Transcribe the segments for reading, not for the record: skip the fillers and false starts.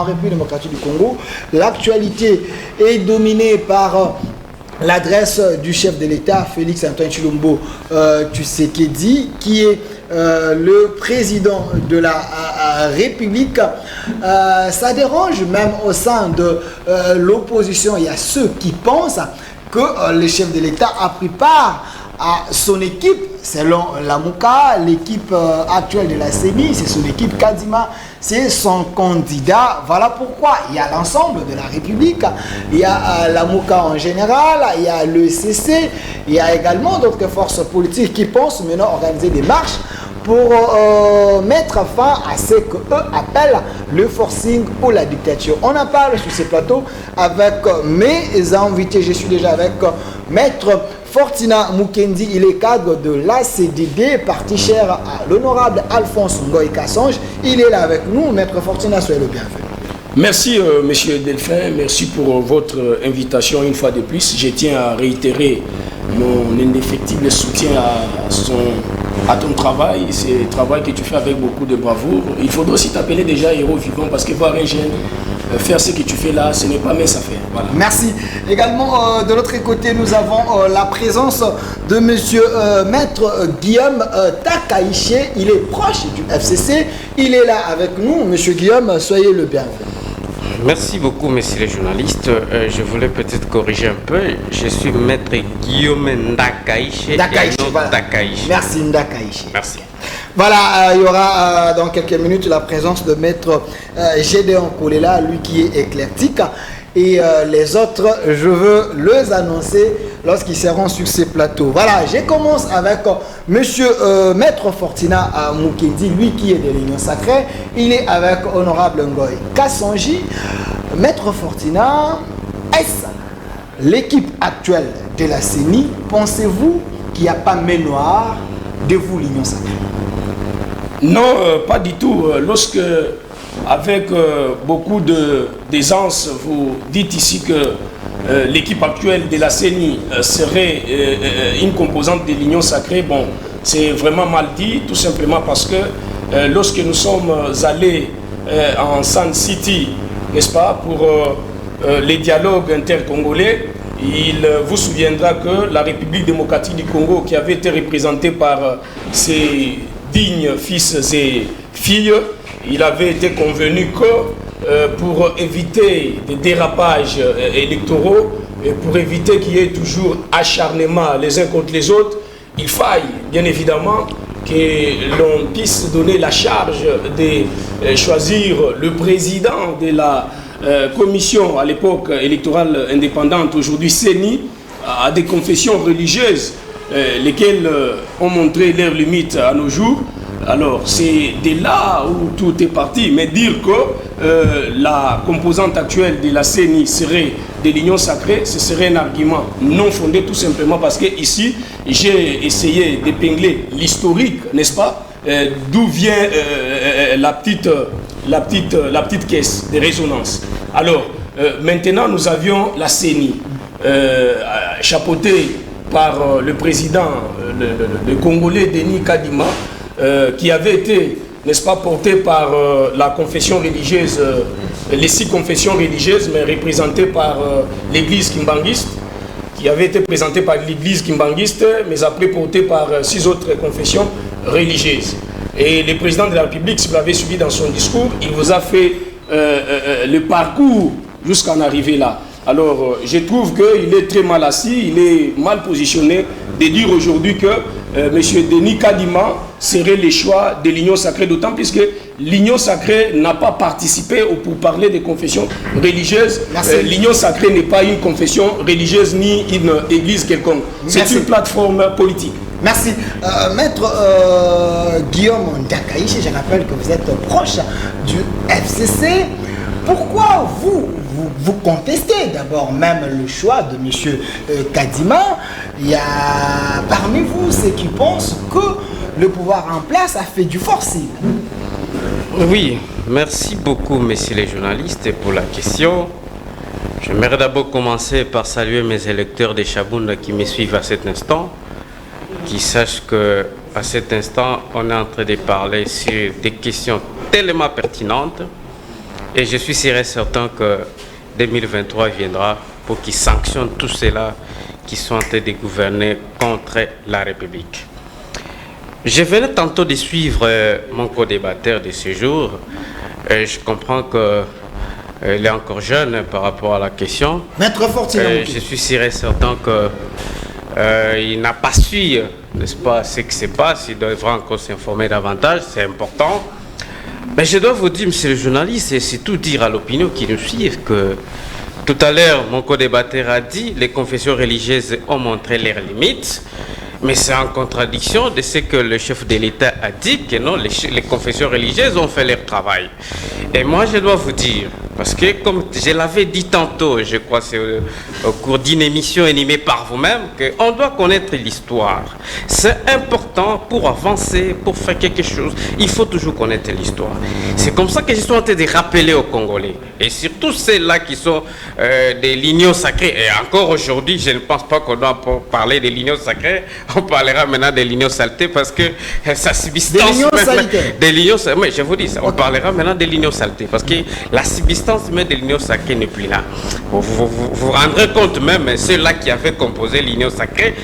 En République démocratique du Congo, l'actualité est dominée par l'adresse du chef de l'État, Félix Antoine Tshilombo Tshisekedi, qui est le président de la République. Ça dérange même au sein de l'opposition. Il y a ceux qui pensent que le chef de l'État a pris part à son équipe. Selon la Mouka, l'équipe actuelle de la CENI, c'est son équipe. Kadima, c'est son candidat. Voilà pourquoi il y a l'ensemble de la République, il y a la Mouka en général, il y a le CC, il y a également d'autres forces politiques qui pensent maintenant organiser des marches pour mettre fin à ce qu'eux appellent le forcing ou la dictature. On en parle sur ces plateaux avec mes invités. Je suis déjà avec Maître Fortina Mukendi, il est cadre de l'ACDD, parti cher à l'honorable Alphonse Ngoï Kassange. Il est là avec nous. Maître Fortina, soyez le bienvenu. Merci, Monsieur Delphin. Merci pour votre invitation une fois de plus. Je tiens à réitérer mon indéfectible soutien à ton travail. C'est un travail que tu fais avec beaucoup de bravoure. Il faudrait aussi t'appeler déjà héros vivant parce que voir un jeune faire ce que tu fais là, ce n'est pas mince à faire. Voilà. Merci. Également, de l'autre côté, nous avons la présence de monsieur Maître Guillaume Takaïche. Il est proche du FCC. Il est là avec nous. Monsieur Guillaume, soyez le bienvenu. Merci beaucoup, messieurs les journalistes. Je voulais peut-être corriger un peu. Je suis Maître Guillaume Ndakaïche. Ndakaïche, voilà. Ndakaïche. Merci Ndakaïche. Merci. Voilà, il y aura dans quelques minutes la présence de Maître Gédéon Kolela, lui qui est éclectique. Et les autres, je veux les annoncer lorsqu'ils seront sur ces plateaux. Voilà, je commence avec monsieur Maître Fortina Mukendi, lui qui est de l'Union Sacrée. Il est avec Honorable Ngoï Kassanji. Maître Fortina, est-ce l'équipe actuelle de la CENI? Pensez-vous qu'il n'y a pas main noire de vous, l'Union Sacrée? Non, pas du tout. Lorsque, avec beaucoup d'aisance, vous dites ici que l'équipe actuelle de la CENI serait une composante de l'Union Sacrée, bon, c'est vraiment mal dit, tout simplement parce que lorsque nous sommes allés en Sun City, n'est-ce pas, pour les dialogues intercongolais, il vous souviendra que la République démocratique du Congo, qui avait été représentée par ses dignes fils et filles, il avait été convenu que pour éviter des dérapages électoraux et pour éviter qu'il y ait toujours acharnement les uns contre les autres, il faille bien évidemment que l'on puisse donner la charge de choisir le président de la commission à l'époque électorale indépendante, aujourd'hui CENI, à des confessions religieuses, lesquelles ont montré leurs limites à nos jours. Alors, c'est de là où tout est parti. Mais dire que la composante actuelle de la CENI serait de l'Union Sacrée, ce serait un argument non fondé, tout simplement parce que ici, j'ai essayé d'épingler l'historique, n'est-ce pas, d'où vient la petite caisse de résonance. Alors, maintenant, nous avions la CENI, chapeautée par le président, le Congolais Denis Kadima, qui avait été, n'est-ce pas, porté par la confession religieuse, les 6 confessions religieuses, mais représentées par l'église kimbanguiste, qui avait été présentée par l'église kimbanguiste, mais après portée par 6 autres confessions religieuses. Et le président de la République, si vous l'avez suivi dans son discours, il vous a fait le parcours jusqu'à en arriver là. Alors, je trouve qu'il est très mal assis, il est mal positionné de dire aujourd'hui que M. Denis Kadima serait le choix de l'Union Sacrée, d'autant plus que l'Union Sacrée n'a pas participé pour parler des confessions religieuses. L'Union Sacrée n'est pas une confession religieuse ni une église quelconque. C'est une plateforme politique. Merci. Maître Guillaume Ndakaïche, je rappelle que vous êtes proche du FCC. Pourquoi vous contestez d'abord même le choix de M. Kadima? Il y a parmi vous ceux qui pensent que le pouvoir en place a fait du forcing. Oui, merci beaucoup, messieurs les journalistes, pour la question. J'aimerais d'abord commencer par saluer mes électeurs de Chabounda qui me suivent à cet instant, qui sachent qu'à cet instant, on est en train de parler sur des questions tellement pertinentes Et je suis sûr et certain que 2023 viendra pour qu'ils sanctionnent tous ceux-là qui sont en train de gouverner contre la République. Je venais tantôt de suivre mon co-débatteur de ce jour. Je comprends qu'il est encore jeune par rapport à la question. Maître Fortier. Je suis sûr et certain qu'il n'a pas su, n'est-ce pas, ce qui se passe. Il devra encore s'informer davantage, c'est important. Mais je dois vous dire, monsieur le journaliste, et surtout dire à l'opinion qui nous suit que tout à l'heure, mon co-débatteur a dit les confessions religieuses ont montré leurs limites. Mais c'est en contradiction de ce que le chef de l'État a dit, que non, les confessions religieuses ont fait leur travail. Et moi, je dois vous dire, parce que comme je l'avais dit tantôt, je crois que c'est au cours d'une émission animée par vous-même, qu'on doit connaître l'histoire. C'est important pour avancer, pour faire quelque chose. Il faut toujours connaître l'histoire. C'est comme ça que je suis en train de rappeler aux Congolais. Et surtout ceux-là qui sont des lignes sacrées. Et encore aujourd'hui, je ne pense pas qu'on doit parler des lignes sacrées. On parlera maintenant des lignes saletés parce que sa substance... Des lignes saletés. Oui, je vous dis ça. On parlera maintenant des lignes saletés parce que la substance même des lignes sacrées n'est plus là. Vous rendrez compte même, ceux-là qui avaient composé l'union sacrée,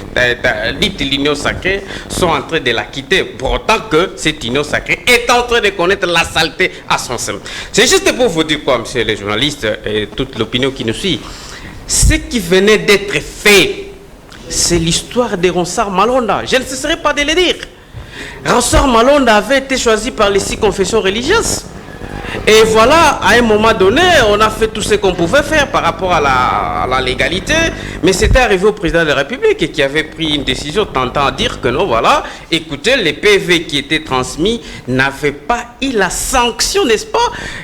dites l'union sacrée, sont en train de la quitter. Pour autant que cette union sacrée est en train de connaître la saleté à son sein. C'est juste pour vous dire quoi, monsieur les journalistes et toute l'opinion qui nous suit. Ce qui venait d'être fait, c'est l'histoire de Ronsard Malonda. Je ne cesserai pas de le dire. Ronsard Malonda avait été choisi par les 6 confessions religieuses. Et voilà, à un moment donné, on a fait tout ce qu'on pouvait faire par rapport à la légalité. Mais c'était arrivé au président de la République qui avait pris une décision tentant à dire que non, voilà, écoutez, les PV qui étaient transmis n'avaient pas eu la sanction, n'est-ce pas,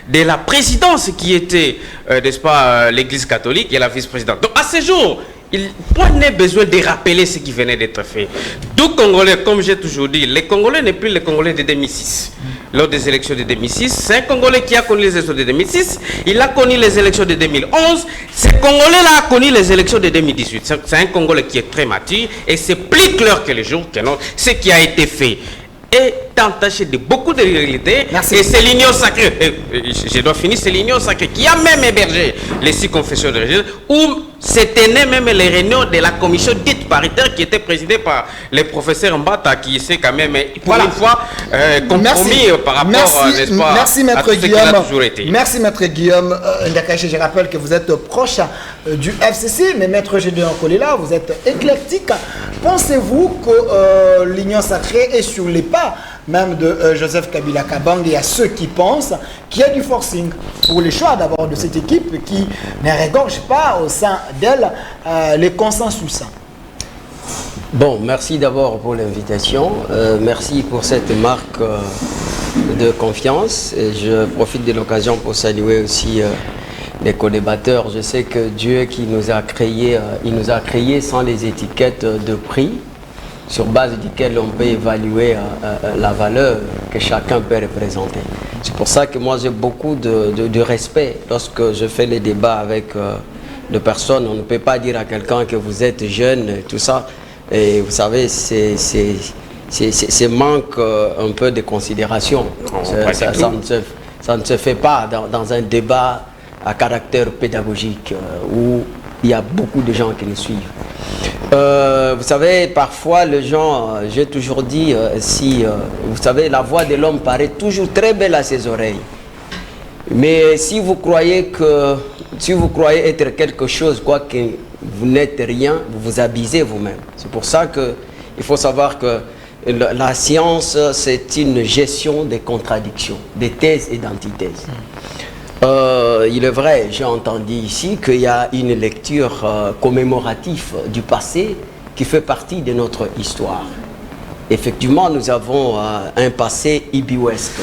de la présidence qui était, n'est-ce pas, l'Église catholique et la vice-présidente. Donc à ce jour, il prenait besoin de rappeler ce qui venait d'être fait. Tout Congolais, comme j'ai toujours dit, les Congolais n'est plus les Congolais de 2006. Lors des élections de 2006, c'est un Congolais qui a connu les élections de 2006, il a connu les élections de 2011, ce Congolais-là a connu les élections de 2018. C'est un Congolais qui est très mature et c'est plus clair que le jour que non, ce qui a été fait est entaché de beaucoup de réalités. Et c'est l'union sacrée, je dois finir, c'est l'union sacrée qui a même hébergé les 6 confessions religieuses, où c'était né même les réunions de la commission dite paritaire qui était présidée par le professeur Mbata, qui s'est quand même pour une fois compromis par rapport n'est-ce pas, merci, Maître à tout ce qu'il a toujours été. Merci Maître Guillaume Ndakache. Je rappelle que vous êtes proche du FCC, mais Maître Gédéon Kolela, vous êtes éclectique. Pensez-vous que l'union sacrée est sur les pas même de Joseph Kabila Kabang, et à ceux qui pensent qu'il y a du forcing pour les choix d'abord de cette équipe qui ne regorge pas au sein d'elle les consensus? Bon, merci d'abord pour l'invitation, merci pour cette marque de confiance. Et je profite de l'occasion pour saluer aussi les co-débatteurs. Je sais que Dieu qui nous a créés, il nous a créés sans les étiquettes de prix, sur base duquel on peut évaluer la valeur que chacun peut représenter. C'est pour ça que moi j'ai beaucoup de respect lorsque je fais les débats avec des personnes. On ne peut pas dire à quelqu'un que vous êtes jeune, tout ça. Et vous savez, c'est manque un peu de considération. Ça ne se fait pas dans un débat à caractère pédagogique où il y a beaucoup de gens qui nous suivent. Vous savez, parfois les gens, j'ai toujours dit, vous savez, la voix de l'homme paraît toujours très belle à ses oreilles. Mais si vous croyez être quelque chose, quoi que vous n'êtes rien, vous vous abusez vous-même. C'est pour ça qu'il faut savoir que la science, c'est une gestion des contradictions, des thèses et d'antithèses. Il est vrai, j'ai entendu ici qu'il y a une lecture commémorative du passé qui fait partie de notre histoire. Effectivement, nous avons un passé ibiwesque,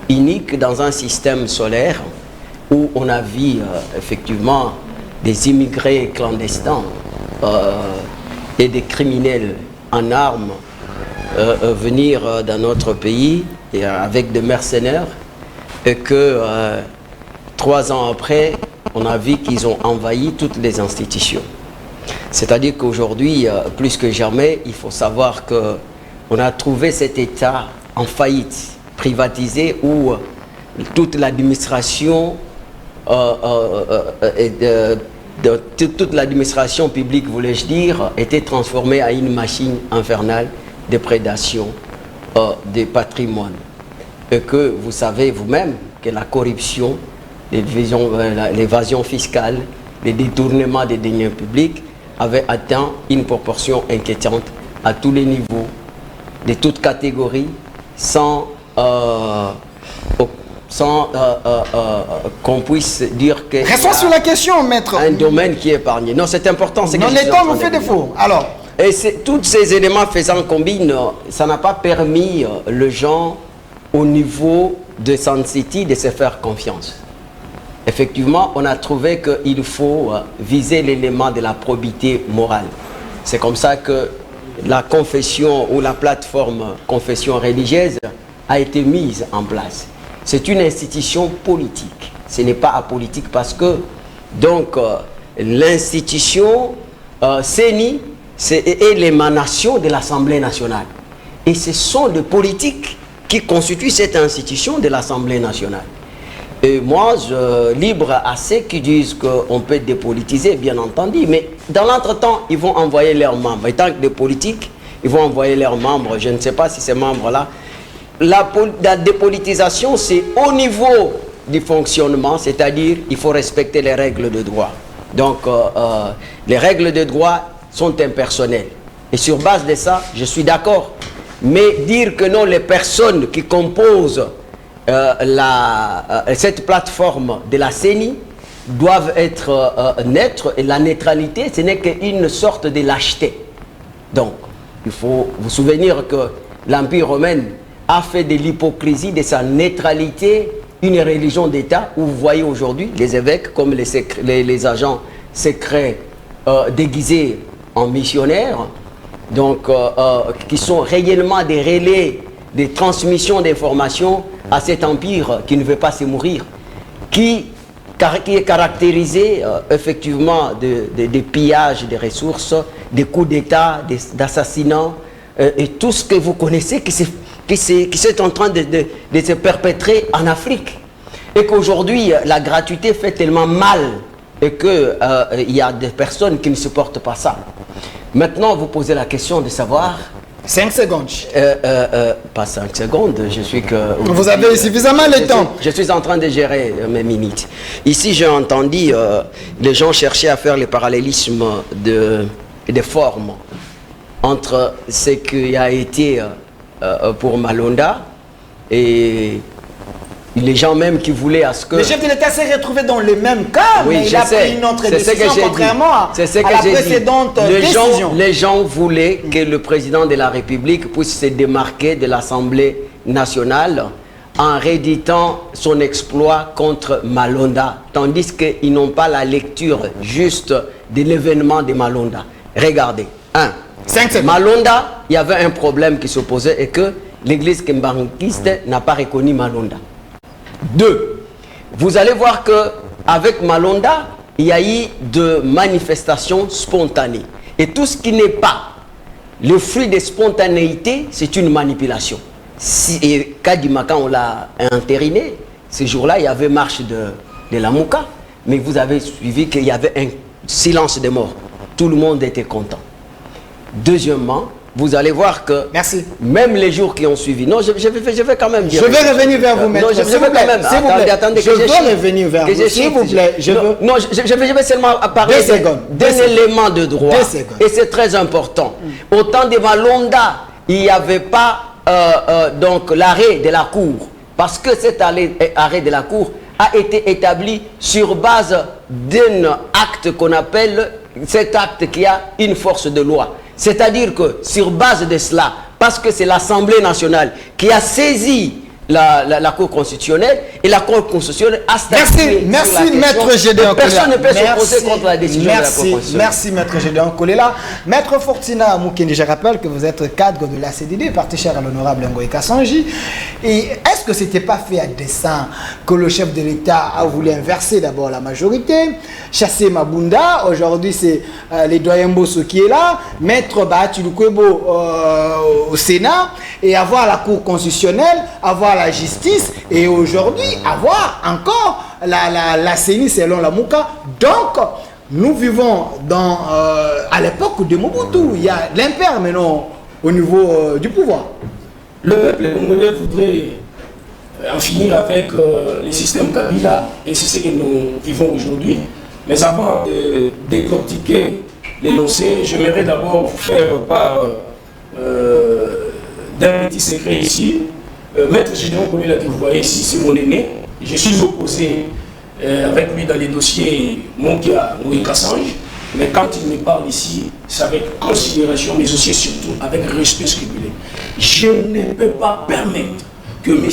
unique dans un système solaire où on a vu effectivement des immigrés clandestins et des criminels en armes venir dans notre pays et, avec des mercenaires, et que 3 ans après, on a vu qu'ils ont envahi toutes les institutions. C'est-à-dire qu'aujourd'hui, plus que jamais, il faut savoir qu'on a trouvé cet État en faillite, privatisé, où toute l'administration toute l'administration publique, voulais-je dire, était transformée en une machine infernale de prédation des patrimoines. Et que vous savez vous-même que la corruption, l'évasion fiscale, les détournements des deniers publics avaient atteint une proportion inquiétante à tous les niveaux, de toutes catégories, sans qu'on puisse dire que... Restons sur la question, maître. Un domaine qui est épargné. Non, c'est important. Non, le temps nous fait défaut. Alors... Et tous ces éléments faisant combine, ça n'a pas permis les gens au niveau de Sun City de se faire confiance. Effectivement, on a trouvé qu'il faut viser l'élément de la probité morale. C'est comme ça que la confession ou la plateforme confession religieuse a été mise en place. C'est une institution politique. Ce n'est pas apolitique parce que donc l'institution CENI est l'émanation de l'Assemblée nationale. Et ce sont des politiques qui constituent cette institution de l'Assemblée nationale. Et moi, je libre à ceux qui disent qu'on peut dépolitiser, bien entendu, mais dans l'entretemps, ils vont envoyer leurs membres. Étant que des politiques, ils vont envoyer leurs membres. Je ne sais pas si ces membres-là... La dépolitisation, c'est au niveau du fonctionnement, c'est-à-dire il faut respecter les règles de droit. Donc, les règles de droit sont impersonnelles. Et sur base de ça, je suis d'accord. Mais dire que non, les personnes qui composent cette plateforme de la CENI doivent être neutres, et la neutralité, ce n'est qu'une sorte de lâcheté. Donc, il faut vous souvenir que l'Empire romain a fait de l'hypocrisie, de sa neutralité, une religion d'État, où vous voyez aujourd'hui les évêques comme les agents secrets déguisés en missionnaires, donc qui sont réellement des relais de transmission d'informations à cet empire qui ne veut pas se mourir, qui est caractérisé effectivement de pillages de ressources, des coups d'État, d'assassinats, et tout ce que vous connaissez qui est en train de se perpétrer en Afrique. Et qu'aujourd'hui, la gratuité fait tellement mal et qu'il y a des personnes qui ne supportent pas ça. Maintenant, vous posez la question de savoir... 5 secondes. Pas 5 secondes, je suis que... Vous avez suffisamment le temps. Je suis en train de gérer mes minutes. Ici, j'ai entendu les gens chercher à faire le parallélisme de formes entre ce qui a été pour Malonda et les gens même qui voulaient à ce que... Le chef de l'État s'est retrouvé dans le même cas, oui, mais il a pris une autre décision, contrairement à la précédente décision. Les gens voulaient que le président de la République puisse se démarquer de l'Assemblée nationale en rééditant son exploit contre Malonda, tandis qu'ils n'ont pas la lecture juste de l'événement de Malonda. Regardez. 1. Malonda, il y avait un problème qui s'opposait et que l'église kimbanguiste n'a pas reconnu Malonda. 2. Vous allez voir qu'avec Malonda, il y a eu de manifestations spontanées. Et tout ce qui n'est pas le fruit de spontanéité, c'est une manipulation. Et Kadimaka, on l'a entériné. Ce jour-là, il y avait marche de la Mouka. Mais vous avez suivi qu'il y avait un silence de mort. Tout le monde était content. Deuxièmement, vous allez voir que même les jours qui ont suivi, non, je vais quand même dire. Je vais revenir vers vous, maître. Non, je vais quand même. Attendez, je veux revenir vers vous, s'il vous plaît. Non, je vais seulement parler d'un élément de droit. Et c'est très important. Au temps de Malonda, il n'y avait pas donc l'arrêt de la Cour. Parce que cet arrêt de la Cour a été établi sur base d'un acte qu'on appelle cet acte qui a une force de loi. C'est-à-dire que sur base de cela, parce que c'est l'Assemblée nationale qui a saisi la Cour constitutionnelle et la Cour constitutionnelle a statué. Merci Maître Gédéon Kolela. Personne ne peut s'opposer contre la décision de la Cour constitutionnelle. Merci Maître Gédéon Kolela. Maître Fortina Moukeni, je rappelle que vous êtes cadre de la CDD, parti cher à l'honorable Ngoï Kassanji. Et est-ce que ce n'était pas fait à dessein que le chef de l'État a voulu inverser d'abord la majorité, chasser Mabunda, aujourd'hui c'est les doyens Bosso qui est là, mettre Bahati Lukwebo au Sénat et avoir la Cour constitutionnelle, avoir la justice et aujourd'hui avoir encore la CENI selon la Mouka. Donc, nous vivons à l'époque de Mobutu. Il y a l'impair maintenant au niveau du pouvoir. Le peuple congolais voudrait en finir avec le système Kabila, et c'est ce que nous vivons aujourd'hui. Mais avant de décortiquer l'énoncé, j'aimerais d'abord faire part d'un petit secret ici. Maître Général, comme il a dit, vous voyez ici, c'est mon aîné. Je suis opposé avec lui dans les dossiers Monkia ou Kassange. Mais quand il me parle ici, c'est avec considération, mais aussi surtout avec respect scrupuleux. Je ne peux pas permettre que M.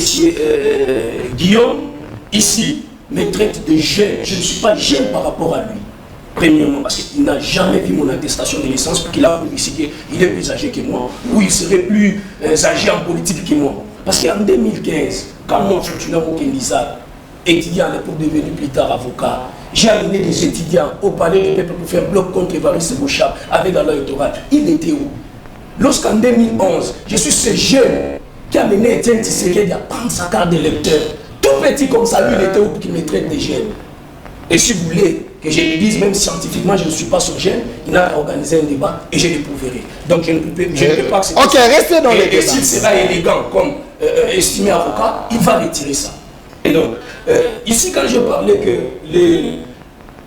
Guillaume, ici, me traite de jeune. Je ne suis pas jeune par rapport à lui. Premièrement, parce qu'il n'a jamais vu mon attestation de naissance pour qu'il a vu ici qu'il est plus âgé que moi, ou il serait plus âgé en politique que moi. Parce qu'en 2015, quand moi, Fortuna Mokendisa, étudiant à l'époque devenu plus tard avocat, j'ai amené des étudiants au palais du peuple pour faire bloc contre Évariste Bouchard avec la loi électorale. Il était où? Lorsqu'en 2011, je suis ce jeune qui a mené Etienne Tshisekedi à prendre sa carte d'électeur, tout petit comme ça, lui, il était où pour qu'il me traite de jeunes? Et si vous voulez que je le dise, même scientifiquement, je ne suis pas son gène, il a organisé un débat et je l'éprouverai. Donc je ne peux pas accepter. Ok, restez dans le débat. Et s'il sera élégant comme estimé avocat, il va retirer ça. Et donc, ici, quand je parlais que les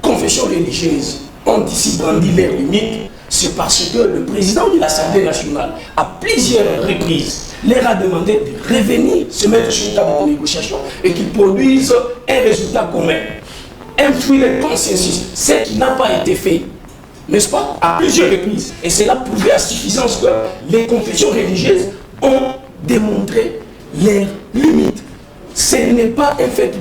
confessions religieuses ont ici brandi leurs limites, c'est parce que le président de l'Assemblée nationale, à plusieurs reprises, leur a demandé de revenir, se mettre sur une table de négociation et qu'ils produisent un résultat commun. Un fruit de consensus, ce qui n'a pas été fait, n'est-ce pas, à plusieurs reprises. Et c'est là prouvé à suffisance que les confessions religieuses ont démontré leurs limites. Ce n'est pas un fait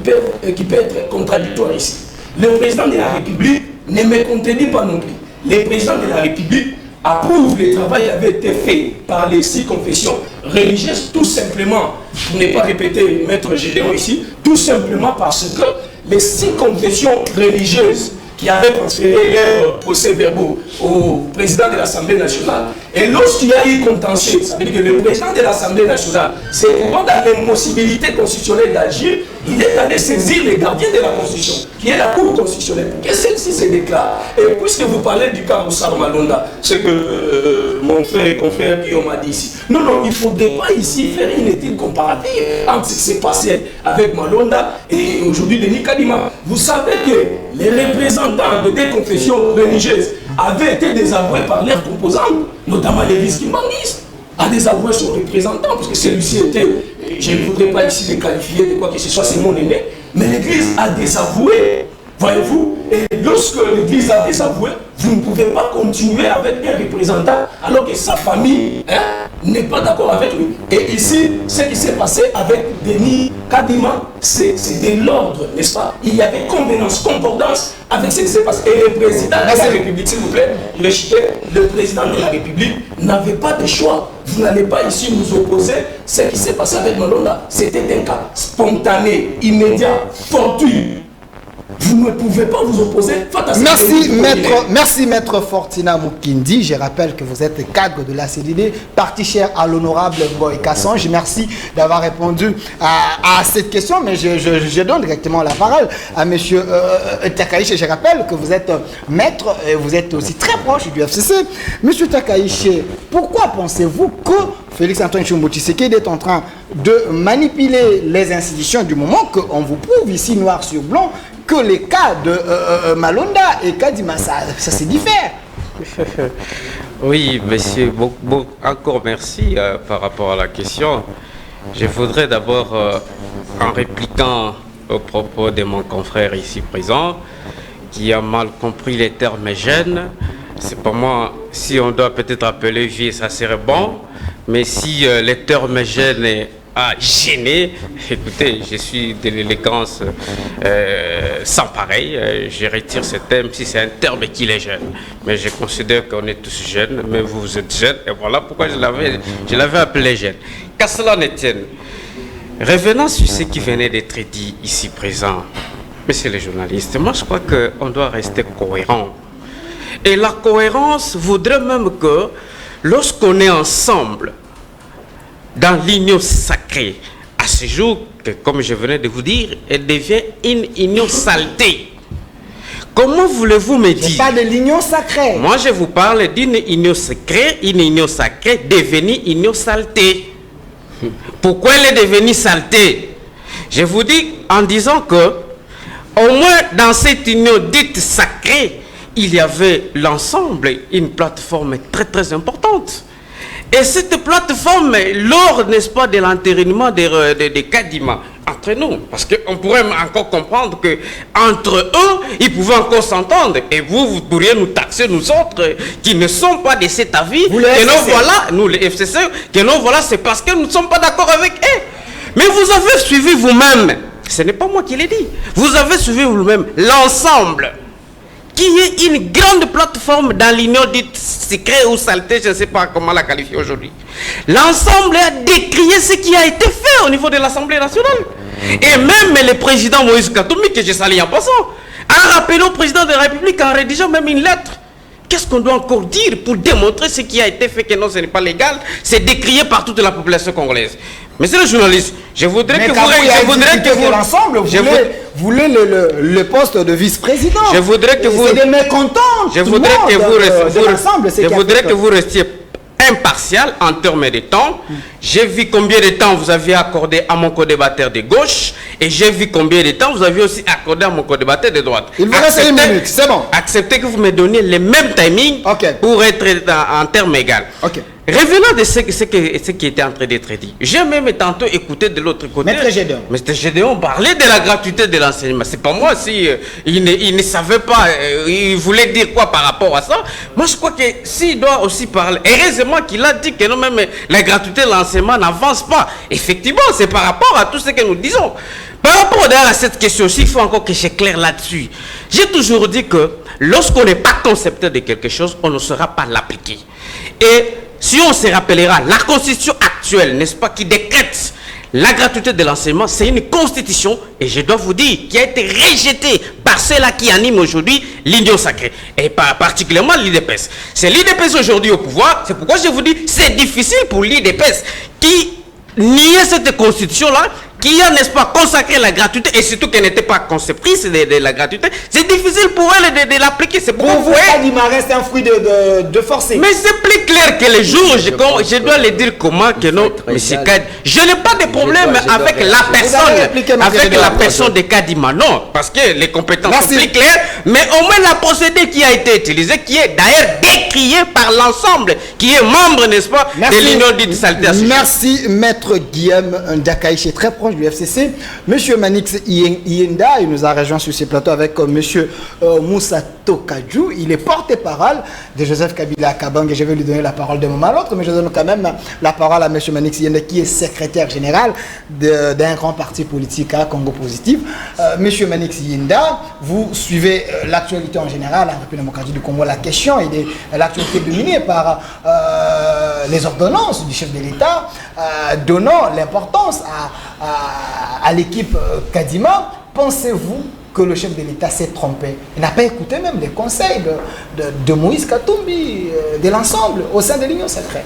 qui peut être contradictoire ici. Le président de la République ne me contredit pas non plus. Le président de la République approuve le travail qui avait été fait par les 6 confessions religieuses, tout simplement, pour ne pas répéter Maître Gédéon ici, tout simplement parce que les 6 confessions religieuses qui avaient transféré leurs procès-verbaux au président de l'Assemblée nationale, et lorsqu'il y a eu contentieux, ça veut dire que le président de l'Assemblée nationale, c'est dans l'impossibilité constitutionnelle d'agir, il est allé saisir les gardiens de la Constitution, qui est la Cour constitutionnelle, que celle-ci se déclare. Et puisque vous parlez du cas Moussar Malonda, ce que mon frère et confrère Guillaume a dit ici, non, il ne faudrait pas ici faire une étude comparative entre ce qui s'est passé avec Malonda et aujourd'hui Denis Kadima. Vous savez que les représentants de des confessions religieuses avaient été désavoués par leurs composants, notamment l'église Kimbanguiste, a désavoué son représentant, parce que celui-ci était, je ne voudrais pas ici le qualifier de quoi que ce soit, c'est mon aîné, mais l'église a désavoué, voyez-vous, et lorsque l'église a désavoué, vous ne pouvez pas continuer avec un représentant alors que sa famille n'est pas d'accord avec lui. Et ici, ce qui s'est passé avec Denis Kadima, c'est de l'ordre, n'est-ce pas? Il y avait convenance, concordance avec ce qui s'est passé. Et le président de la République, s'il vous plaît, le président de la République n'avait pas de choix. Vous n'allez pas ici nous opposer. Ce qui s'est passé avec Malonda, c'était un cas spontané, immédiat, fortuit. Vous ne pouvez pas vous opposer. Merci maître Fortina Mukindi. Je rappelle que vous êtes cadre de la CDD, parti cher à l'honorable Boy Kassange. Merci d'avoir répondu à cette question, mais je donne directement la parole à monsieur Takaïche. Je rappelle que vous êtes maître et vous êtes aussi très proche du FCC. Monsieur Takaïche, pourquoi pensez-vous que Félix Antoine Tshilombo Tshisekedi est en train de manipuler les institutions du moment qu'on vous prouve ici noir sur blanc que les cas de Malonda et Kadima, ça se diffère? Oui, monsieur, encore merci par rapport à la question. Je voudrais d'abord, en répliquant aux propos de mon confrère ici présent, qui a mal compris les termes jeunes, c'est pour moi, si on doit peut-être appeler vieux, ça serait bon, mais si les termes jeunes gêné, écoutez, je suis de l'élégance sans pareil, je retire ce terme si c'est un terme qui est jeune, mais je considère qu'on est tous jeunes, mais vous êtes jeunes, et voilà pourquoi je l'avais appelé jeune. Qu'à cela ne tienne, revenant sur ce qui venait d'être dit ici présent, messieurs les journalistes, moi je crois qu'on doit rester cohérent, et la cohérence voudrait même que lorsqu'on est ensemble dans l'union sacrée, à ce jour, que, comme je venais de vous dire, elle devient une union saleté. Comment voulez-vous me dire? Pas de l'union sacrée. Moi, je vous parle d'une union sacrée devenue union saleté. Pourquoi elle est devenue saleté? Je vous dis en disant que, au moins dans cette union dite sacrée, il y avait l'ensemble, une plateforme très très importante. Et cette plateforme, lors, n'est-ce pas, de l'entérinement des Kadima, entre nous, parce qu'on pourrait encore comprendre que entre eux, ils pouvaient encore s'entendre. Et vous pourriez nous taxer, nous autres, qui ne sommes pas de cet avis, que nous voilà, nous les FCC, que nous voilà, c'est parce que nous ne sommes pas d'accord avec eux. Mais vous avez suivi vous-même, ce n'est pas moi qui l'ai dit, vous avez suivi vous-même l'ensemble, qui est une grande plateforme dans l'union dite secret ou saleté, je ne sais pas comment la qualifier aujourd'hui. L'ensemble a décrié ce qui a été fait au niveau de l'Assemblée nationale. Et même le président Moïse Katumbi, que je salue en passant, a rappelé au président de la République en rédigeant même une lettre. Qu'est-ce qu'on doit encore dire pour démontrer ce qui a été fait, que non, ce n'est pas légal, c'est décrié par toute la population congolaise. Monsieur le journaliste, je voudrais que vous... l'ensemble voulez le poste de vice-président. Je voudrais que vous... C'est des mécontents. Je voudrais que vous restiez impartial en termes de temps. J'ai vu combien de temps vous aviez accordé à mon co-débatteur de gauche et j'ai vu combien de temps vous aviez aussi accordé à mon co-débatteur de droite. Il vous reste une minute, c'est bon. Acceptez que vous me donniez le même timing pour être en termes égaux. Revenons de ce qui était en train d'être dit. J'ai même tantôt écouté de l'autre côté. Maître Gédéon parlait de la gratuité de l'enseignement. C'est pas moi si il ne savait pas, il voulait dire quoi par rapport à ça. Moi je crois que s'il doit aussi parler, heureusement qu'il a dit que non, même la gratuité de l'enseignement n'avance pas. Effectivement, c'est par rapport à tout ce que nous disons. Par rapport d'ailleurs à cette question-ci, il faut encore que j'éclaire là-dessus. J'ai toujours dit que lorsqu'on n'est pas concepteur de quelque chose, on ne saura pas l'appliquer. Et si on se rappellera, la constitution actuelle, n'est-ce pas, qui décrète la gratuité de l'enseignement, c'est une constitution, et je dois vous dire, qui a été rejetée par ceux-là qui animent aujourd'hui l'union sacrée, et particulièrement l'IDPS. C'est l'IDPS aujourd'hui au pouvoir, c'est pourquoi je vous dis, c'est difficile pour l'IDPS qui niait cette constitution-là, qui a, n'est-ce pas, consacré la gratuité, et surtout qu'elle n'était pas conceptrice de la gratuité, c'est difficile pour elle de l'appliquer. C'est pour vous, Kadima reste un fruit de forcer. Mais c'est plus clair que les jours, je dois le dire comment que non, monsieur Kadima. Je n'ai pas de problème avec la personne de Kadima, non, parce que les compétences sont plus claires, mais au moins la procédé qui a été utilisée, qui est d'ailleurs décriée par l'ensemble, qui est membre, n'est-ce pas, de l'union dite saleté. Merci, maître Guillaume Ndakaïché, très proche du FCC. Monsieur Manix Yenda, il nous a rejoint sur ces plateaux avec monsieur Moussa Tokadjou. Il est porte-parole de Joseph Kabila Kabange. Je vais lui donner la parole d'un moment à l'autre, mais je donne quand même la parole à monsieur Manix Yenda, qui est secrétaire général d'un grand parti politique à Congo Positif. Monsieur Manix Yenda, vous suivez l'actualité en général en République démocratique du Congo. La question est l'actualité dominée par les ordonnances du chef de l'État, donnant l'importance à l'équipe Kadima. Pensez-vous que le chef de l'État s'est trompé? Il n'a pas écouté même les conseils de Moïse Katumbi, de l'ensemble, au sein de l'Union sacrée.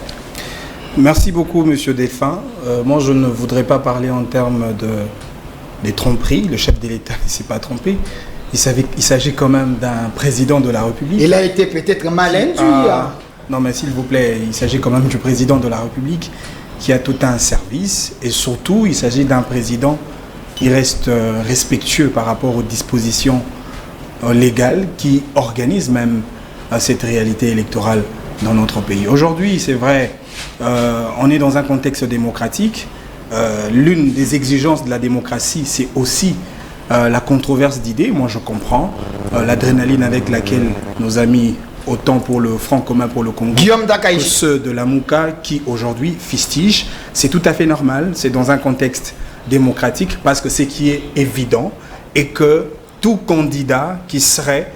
Merci beaucoup, monsieur Delphin. Moi, je ne voudrais pas parler en termes de tromperies. Le chef de l'État ne s'est pas trompé. Il s'agit quand même d'un président de la République. Il a été peut-être mal induit. Non, mais s'il vous plaît, il s'agit quand même du président de la République qui a tout un service. Et surtout, il s'agit d'un président qui reste respectueux par rapport aux dispositions légales qui organisent même cette réalité électorale dans notre pays. Aujourd'hui, c'est vrai, on est dans un contexte démocratique. L'une des exigences de la démocratie, c'est aussi la controverse d'idées. Moi, je comprends l'adrénaline avec laquelle nos amis, autant pour le Front commun pour le Congo que ceux de la Mouka qui aujourd'hui fustigent. C'est tout à fait normal, c'est dans un contexte démocratique, parce que ce qui est évident est que tout candidat qui serait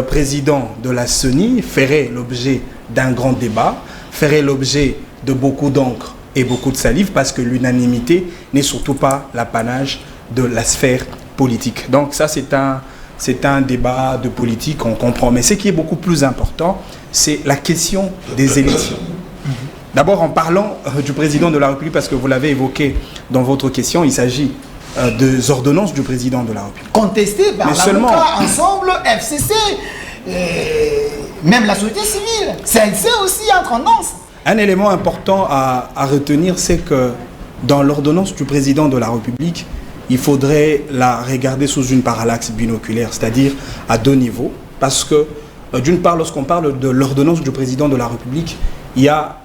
président de la CENI ferait l'objet d'un grand débat, ferait l'objet de beaucoup d'encre et beaucoup de salive, parce que l'unanimité n'est surtout pas l'apanage de la sphère politique. Donc ça, c'est un débat de politique, on comprend. Mais ce qui est beaucoup plus important, c'est la question des élections. D'abord, en parlant du président de la République, parce que vous l'avez évoqué dans votre question, il s'agit des ordonnances du président de la République. Contesté par seulement Ensemble, FCC, même la société civile. CNC aussi en tendance. Un élément important à retenir, c'est que dans l'ordonnance du président de la République, il faudrait la regarder sous une parallaxe binoculaire, c'est-à-dire à deux niveaux. Parce que, d'une part, lorsqu'on parle de l'ordonnance du président de la République, il y a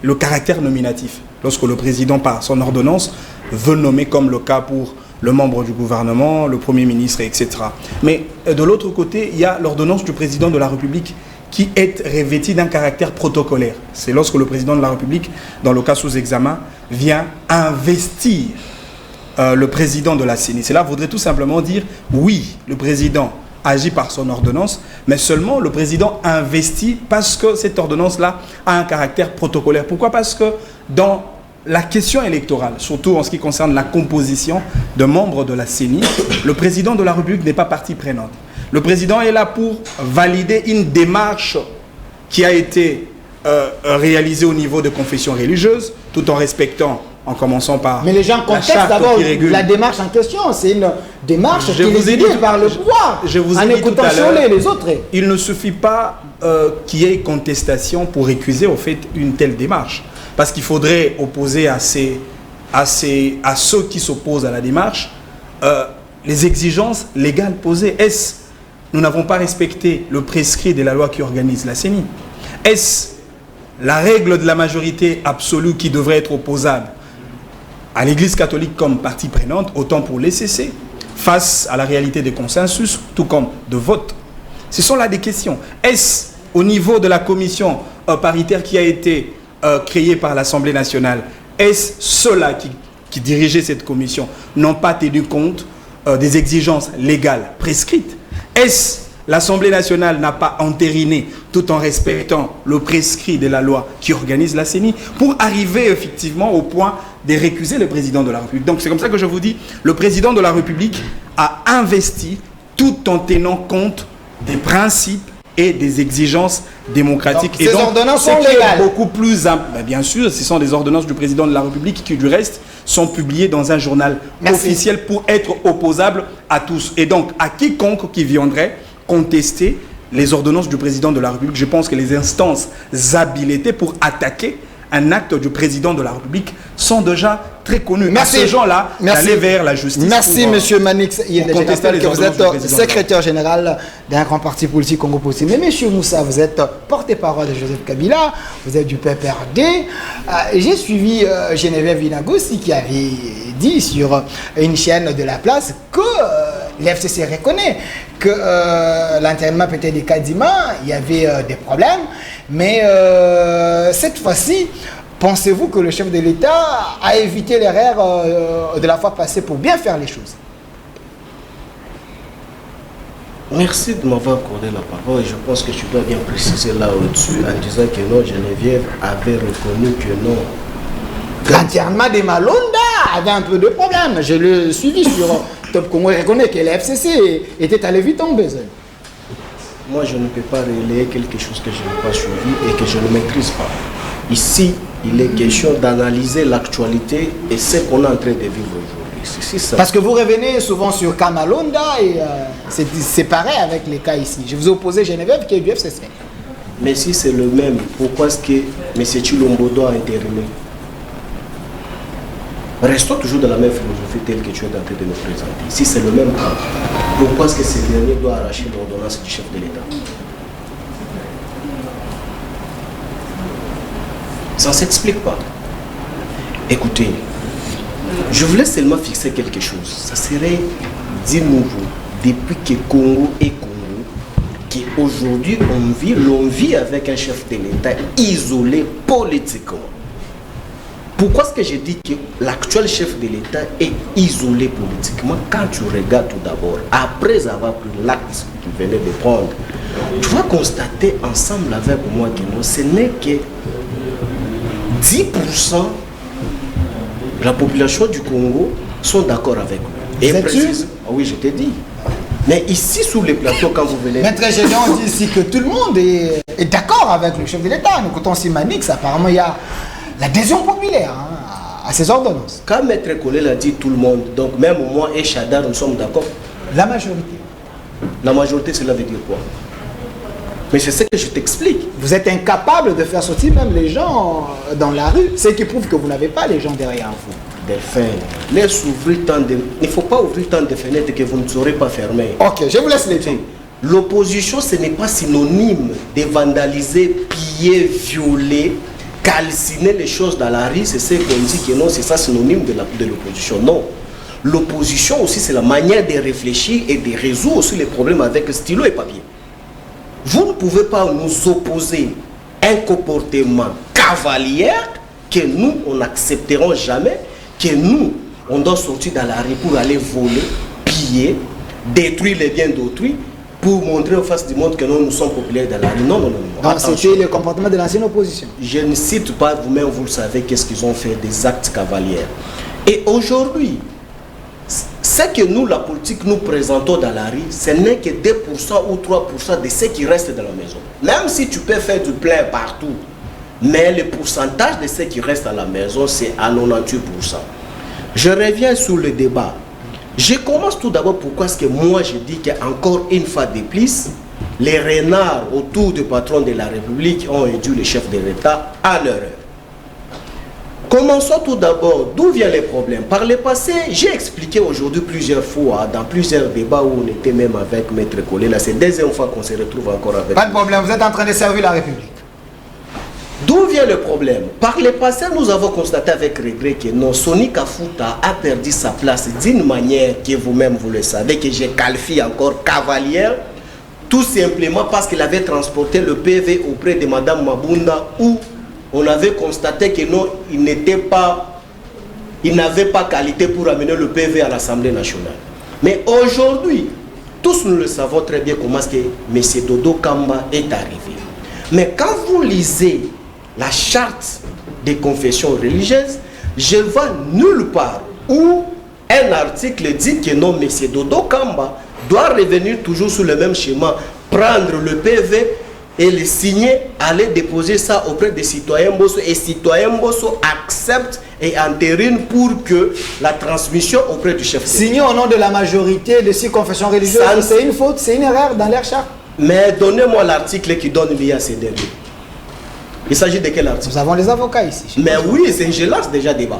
le caractère nominatif. Lorsque le président, par son ordonnance, veut nommer, comme le cas pour le membre du gouvernement, le Premier ministre, etc. Mais de l'autre côté, il y a l'ordonnance du président de la République qui est revêtie d'un caractère protocolaire. C'est lorsque le président de la République, dans le cas sous examen, vient investir le président de la CENI. Cela voudrait tout simplement dire, oui, le président agit par son ordonnance, mais seulement le président investit parce que cette ordonnance-là a un caractère protocolaire. Pourquoi? Parce que dans la question électorale, surtout en ce qui concerne la composition de membres de la CENI, le président de la République n'est pas partie prenante. Le président est là pour valider une démarche qui a été réalisée au niveau de confessions religieuses, tout en respectant, en commençant par... Mais les gens contestent d'abord la démarche en question. C'est une démarche qui est guidée par le pouvoir. Je vous ai dit tout à l'heure, les autres. Il ne suffit pas qu'il y ait contestation pour récuser au fait une telle démarche. Parce qu'il faudrait opposer à ceux qui s'opposent à la démarche les exigences légales posées. Est-ce nous n'avons pas respecté le prescrit de la loi qui organise la CENI? Est-ce la règle de la majorité absolue qui devrait être opposable à l'Église catholique comme partie prenante, autant pour les CC, face à la réalité des consensus, tout comme de vote? Ce sont là des questions. Est-ce au niveau de la commission paritaire qui a été créée par l'Assemblée nationale, est-ce ceux-là qui dirigeaient cette commission n'ont pas tenu compte des exigences légales prescrites? Est-ce l'Assemblée nationale n'a pas entériné tout en respectant le prescrit de la loi qui organise la CENI pour arriver effectivement au point de récuser le président de la République? Donc c'est comme ça que je vous dis, le président de la République a investi tout en tenant compte des principes et des exigences démocratiques. Donc, ces ordonnances sont légales. Beaucoup plus, bien sûr, ce sont des ordonnances du président de la République qui, du reste, sont publiées dans un journal officiel pour être opposables à tous. Et donc, à quiconque qui viendrait contester les ordonnances du président de la République, je pense que les instances habilitées pour attaquer un acte du président de la République sont déjà très connus. Merci. À ces gens-là, d'aller vers la justice. Merci, monsieur Manix. Il est contester les que vous êtes président secrétaire général d'un grand parti politique Congo Possible. Mais monsieur Moussa, vous êtes porte-parole de Joseph Kabila, vous êtes du PPRD. J'ai suivi Geneviève Vinagossi qui avait dit sur une chaîne de la place que l'FCC reconnaît que l'enterrement peut-être des Kadima, il y avait des problèmes. Mais cette fois-ci, pensez-vous que le chef de l'État a évité l'erreur de la fois passée pour bien faire les choses? Merci de m'avoir accordé la parole et je pense que tu dois bien préciser là au-dessus en disant que non, Geneviève avait reconnu que non. L'enterrement des Malonda avait un peu de problème. Je l'ai suivi sur Top Congo et reconnaît que la FCC était allé vite en besoin. Moi, je ne peux pas relayer quelque chose que je n'ai pas suivi et que je ne maîtrise pas. Ici, il est question d'analyser l'actualité et ce qu'on est en train de vivre aujourd'hui. C'est ça. Parce que vous revenez souvent sur Kamalonda et c'est pareil avec les cas ici. Je vous ai opposé Geneviève qui est du FCC. Mais si c'est le même, pourquoi est-ce que M. Chilombo doit intérimer? Restons toujours dans la même philosophie telle que tu es en train de nous présenter. Si c'est le même cas, pourquoi est-ce que ce dernier doit arracher l'ordonnance du chef de l'État? Ça ne s'explique pas. Écoutez, je voulais seulement fixer quelque chose. Ça serait dit nouveau, depuis que Congo est Congo, qu'aujourd'hui l'on vit avec un chef de l'État isolé politiquement. Pourquoi est-ce que je dis que l'actuel chef de l'État est isolé politiquement? Quand tu regardes tout d'abord, après avoir pris l'acte qu'il venait de prendre, tu vas constater ensemble avec moi que non, ce n'est que 10% de la population du Congo sont d'accord avec lui. Et précise, oui, je t'ai dit. Mais ici, sous les plateaux, quand vous venez... Maître Gédéon dit ici que tout le monde est d'accord avec le chef de l'État. Nous écoutons aussi Manix, apparemment il y a l'adhésion populaire à ces ordonnances. Quand Maître Collé l'a dit, tout le monde, donc même moi et Chadar, nous sommes d'accord. La majorité. La majorité, cela veut dire quoi? Mais c'est ce que je t'explique. Vous êtes incapable de faire sortir même les gens dans la rue, ce qui prouve que vous n'avez pas les gens derrière vous. Delphin, laisse ouvrir tant de... Il ne faut pas ouvrir tant de fenêtres que vous ne saurez pas fermer. Ok, je vous laisse les temps. L'opposition, ce n'est pas synonyme de vandaliser, piller, violer, calciner les choses dans la rue. C'est ce qu'on dit que non, c'est ça synonyme de l'opposition. Non. L'opposition aussi, c'est la manière de réfléchir et de résoudre aussi les problèmes avec stylo et papier. Vous ne pouvez pas nous opposer un comportement cavalier que nous, on n'accepterons jamais, que nous, on doit sortir dans la rue pour aller voler, piller, détruire les biens d'autrui, pour montrer aux faces du monde que nous sommes populaires dans la rue. Non, non, non. Donc c'était le comportement de l'ancienne opposition. Je ne cite pas, vous-même vous le savez, qu'est-ce qu'ils ont fait, des actes cavaliers. Et aujourd'hui, ce que nous, la politique, nous présentons dans la rue, ce n'est que 2% ou 3% de ce qui reste dans la maison. Même si tu peux faire du plein partout, mais le pourcentage de ce qui reste à la maison, c'est à 98%. Je reviens sur le débat. Je commence tout d'abord pourquoi est-ce que moi je dis qu'encore une fois de plus, les renards autour du patron de la République ont induit le chef de l'État à l'erreur. Commençons tout d'abord, d'où viennent les problèmes? Par le passé, j'ai expliqué aujourd'hui plusieurs fois, dans plusieurs débats où on était même avec Maître Collé, là c'est la deuxième fois qu'on se retrouve encore avec... Pas de problème, vous êtes en train de servir la République. D'où vient le problème? Par le passé, nous avons constaté avec regret que non, Soni Kafuta a perdu sa place d'une manière que vous-même vous le savez, que j'ai qualifié encore cavalière, tout simplement parce qu'il avait transporté le PV auprès de Madame Mabunda où on avait constaté que non, il n'avait pas qualité pour amener le PV à l'Assemblée nationale. Mais aujourd'hui, tous nous le savons très bien comment est-ce que M. Dodo Kamba est arrivé. Mais quand vous lisez la charte des confessions religieuses, je ne vois nulle part où un article dit que non, M. Dodo Kamba doit revenir toujours sur le même schéma, prendre le PV et le signer, aller déposer ça auprès des citoyens Bosso, et citoyens Bosso acceptent et entérinent pour que la transmission auprès du chef. Signer au nom de la majorité de ces confessions religieuses, c'est une faute, c'est une erreur dans leur charte. Mais donnez-moi l'article qui donne lié à ces derniers. Il s'agit de quel article? Nous avons les avocats ici. Mais oui, je lance déjà débat.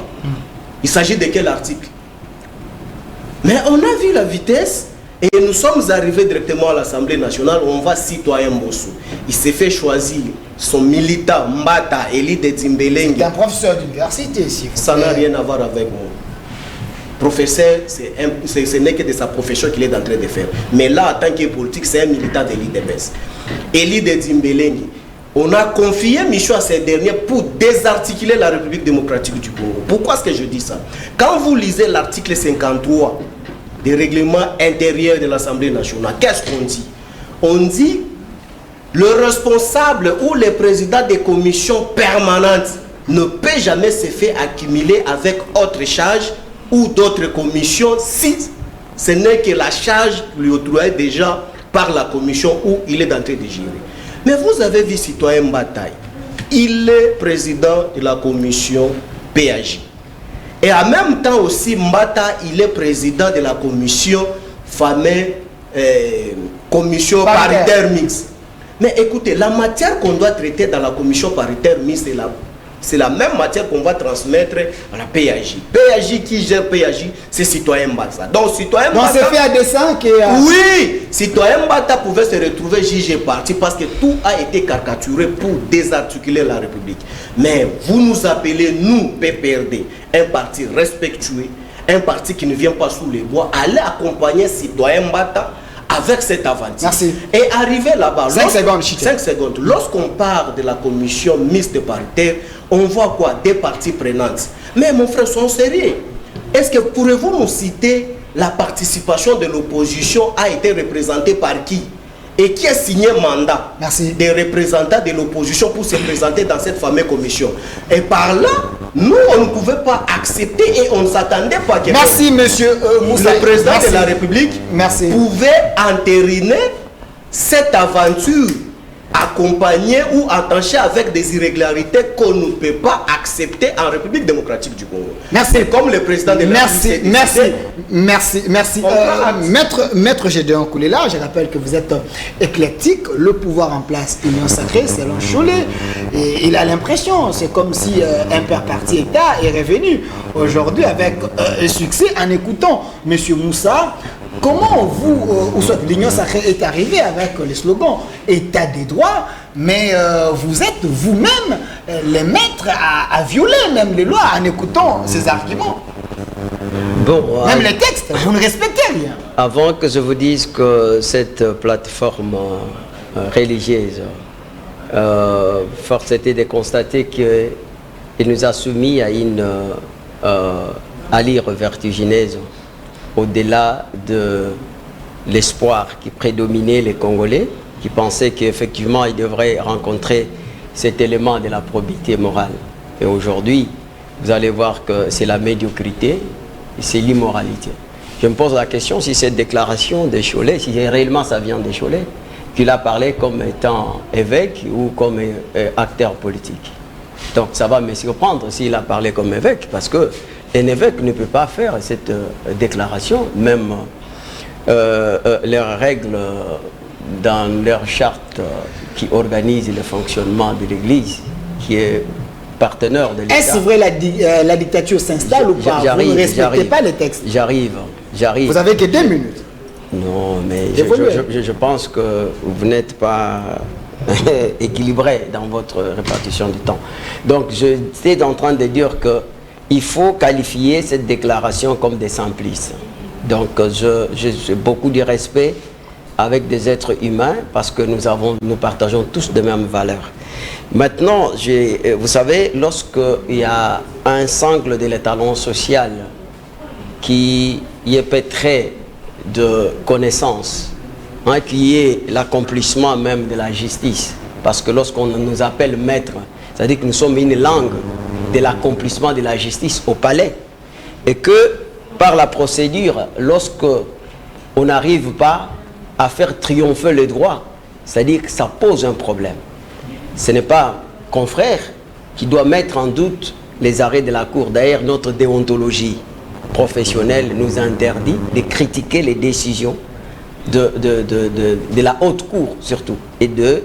Il s'agit de quel article? Mais on a vu la vitesse et nous sommes arrivés directement à l'Assemblée nationale. On va citoyen Bosso. Il s'est fait choisir son militant Mbata, Eli de Dzimbelenge. C'est un professeur d'université ici. Ça n'a rien à voir avec moi. Professeur, ce n'est que de sa profession qu'il est en train de faire. Mais là, en tant que politique, c'est un militant de l'IDPS. Eli de Dzimbelenge. On a confié mission à ces derniers pour désarticuler la République démocratique du Congo. Pourquoi est-ce que je dis ça? Quand vous lisez l'article 53 des règlements intérieurs de l'Assemblée nationale, qu'est-ce qu'on dit? On dit le responsable ou le président des commissions permanentes ne peut jamais se faire accumuler avec autre charge ou d'autres commissions si ce n'est que la charge lui octroyée déjà par la commission où il est en train de gérer. Mais vous avez vu citoyen Bataille, il est président de la commission PAJ. Et en même temps aussi, Mbata, il est président de la commission fameuse commission paritaire mixte. Mais écoutez, la matière qu'on doit traiter dans la commission paritaire mixte, c'est la même matière qu'on va transmettre à la PAJ. PAJ qui gère PAJ, c'est citoyen Mbata. Donc citoyen Mbata... Donc c'est fait à dessein que... Oui, citoyen Mbata pouvait se retrouver jugé parti parce que tout a été caricaturé pour désarticuler la République. Mais vous nous appelez, nous, PPRD, un parti respectueux, un parti qui ne vient pas sous les bois, allez accompagner citoyen Mbata avec cette aventure. Merci. Et arriver là-bas... 5 secondes, 5 secondes. Lorsqu'on parle de la commission mixte paritaire, on voit quoi? Des parties prenantes. Mais mon frère, soyons sérieux. Est-ce que pourrez-vous nous citer la participation de l'opposition a été représentée par qui? Et qui a signé mandat? Merci. Des représentants de l'opposition pour se présenter dans cette fameuse commission. Et par là, nous, on ne pouvait pas accepter et on ne s'attendait pas que... Merci, monsieur Moussa. Le président de la République pouvait entériner cette aventure accompagné ou attaché avec des irrégularités qu'on ne peut pas accepter en République démocratique du Congo. Merci. Comme le président de la République. Merci. Maître Gédéon Koulela, je rappelle que vous êtes éclectique. Le pouvoir en place, union sacrée, selon Cholet. Et il a l'impression, c'est comme si un père parti État est revenu aujourd'hui avec succès en écoutant M. Moussa. Comment vous, ou soit l'Union sacrée est arrivée avec le slogan État des droits, mais vous êtes vous-même les maîtres à violer même les lois en écoutant ces arguments. Bon, même les textes, vous ne respectez rien. Avant que je vous dise que cette plateforme religieuse, force était de constater qu'il nous a soumis à une allure vertigineuse au-delà de l'espoir qui prédominait les Congolais, qui pensaient qu'effectivement ils devraient rencontrer cet élément de la probité morale. Et aujourd'hui, vous allez voir que c'est la médiocrité, c'est l'immoralité. Je me pose la question si cette déclaration de Cholet, si réellement ça vient de Cholet, qu'il a parlé comme étant évêque ou comme acteur politique. Donc ça va me surprendre s'il a parlé comme évêque, parce que un évêque ne peut pas faire cette déclaration, même leurs règles dans leur charte qui organise le fonctionnement de l'Église, qui est partenaire de l'État. Est-ce vrai la dictature s'installe ou pas? Vous ne respectez pas les textes? J'arrive. Vous avez que 2 minutes. Non, mais je pense que vous n'êtes pas équilibré dans votre répartition du temps. Donc, je suis en train de dire que il faut qualifier cette déclaration comme des simplices. Donc, j'ai beaucoup de respect avec des êtres humains parce que nous partageons tous de mêmes valeurs. Maintenant, vous savez, lorsqu'il y a un sangle de l'étalon social qui est pétré de connaissances, qui est l'accomplissement même de la justice, parce que lorsqu'on nous appelle maître, c'est-à-dire que nous sommes une langue de l'accomplissement de la justice au palais, et que par la procédure, lorsque on n'arrive pas à faire triompher le droit, c'est-à-dire que ça pose un problème. Ce n'est pas confrère qui doit mettre en doute les arrêts de la Cour. D'ailleurs, notre déontologie professionnelle nous interdit de critiquer les décisions de la haute cour surtout, et de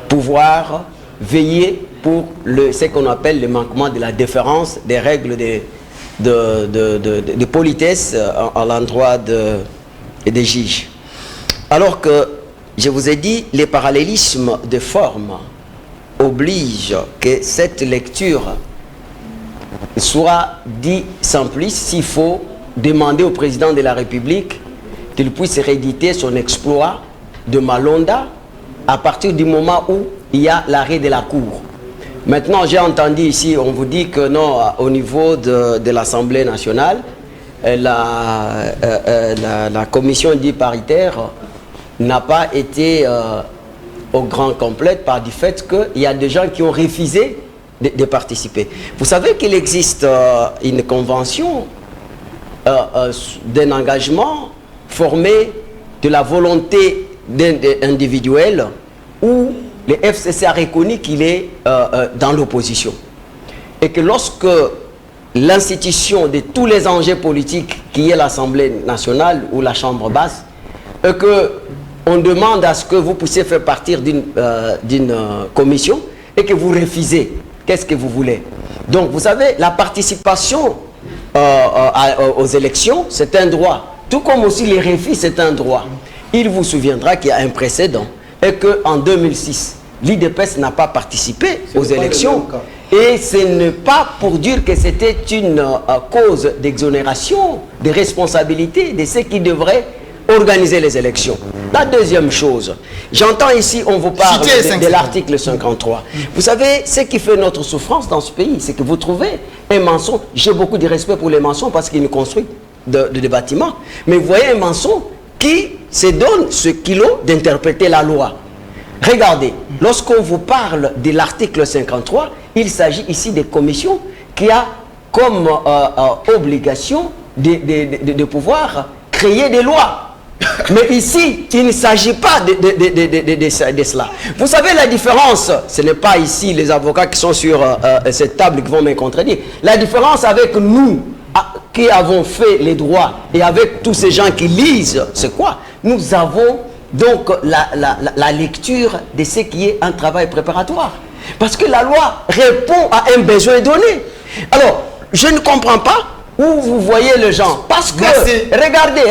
pouvoir veiller pour ce qu'on appelle le manquement de la déférence des règles de politesse à l'endroit des juges. Alors que, je vous ai dit, les parallélismes de forme obligent que cette lecture soit dit simpliste s'il faut demander au président de la République qu'il puisse rééditer son exploit de Malonda à partir du moment où il y a l'arrêt de la Cour. Maintenant, j'ai entendu ici, on vous dit que non, au niveau de l'Assemblée nationale, la commission dite paritaire n'a pas été au grand complet par du fait qu'il y a des gens qui ont refusé de participer. Vous savez qu'il existe une convention d'un engagement formé de la volonté individuelle où le FCC a reconnu qu'il est dans l'opposition. Et que lorsque l'institution de tous les enjeux politiques qui est l'Assemblée nationale ou la Chambre basse, et qu'on demande à ce que vous puissiez faire partie d'une commission et que vous refusez, qu'est-ce que vous voulez? Donc vous savez, la participation aux élections, c'est un droit. Tout comme aussi les refus, c'est un droit. Il vous souviendra qu'il y a un précédent et qu'en 2006, l'IDPS n'a pas participé aux élections. Et ce n'est pas pour dire que c'était une cause d'exonération, de responsabilité de ceux qui devraient organiser les élections. La deuxième chose, j'entends ici, on vous parle de l'article 53. Vous savez, ce qui fait notre souffrance dans ce pays, c'est que vous trouvez un maçon. J'ai beaucoup de respect pour les maçons parce qu'ils nous construisent des bâtiments. Mais vous voyez un maçon qui se donne ce kilo d'interpréter la loi. Regardez, lorsqu'on vous parle de l'article 53, il s'agit ici des commissions qui a comme obligation de pouvoir créer des lois. Mais ici, il ne s'agit pas de cela. Vous savez la différence, ce n'est pas ici les avocats qui sont sur cette table qui vont me contredire. La différence avec nous qui avons fait les droits et avec tous ces gens qui lisent, c'est quoi? Nous avons donc la lecture de ce qui est un travail préparatoire. Parce que la loi répond à un besoin donné. Alors, je ne comprends pas où vous voyez les gens. Parce que, regardez,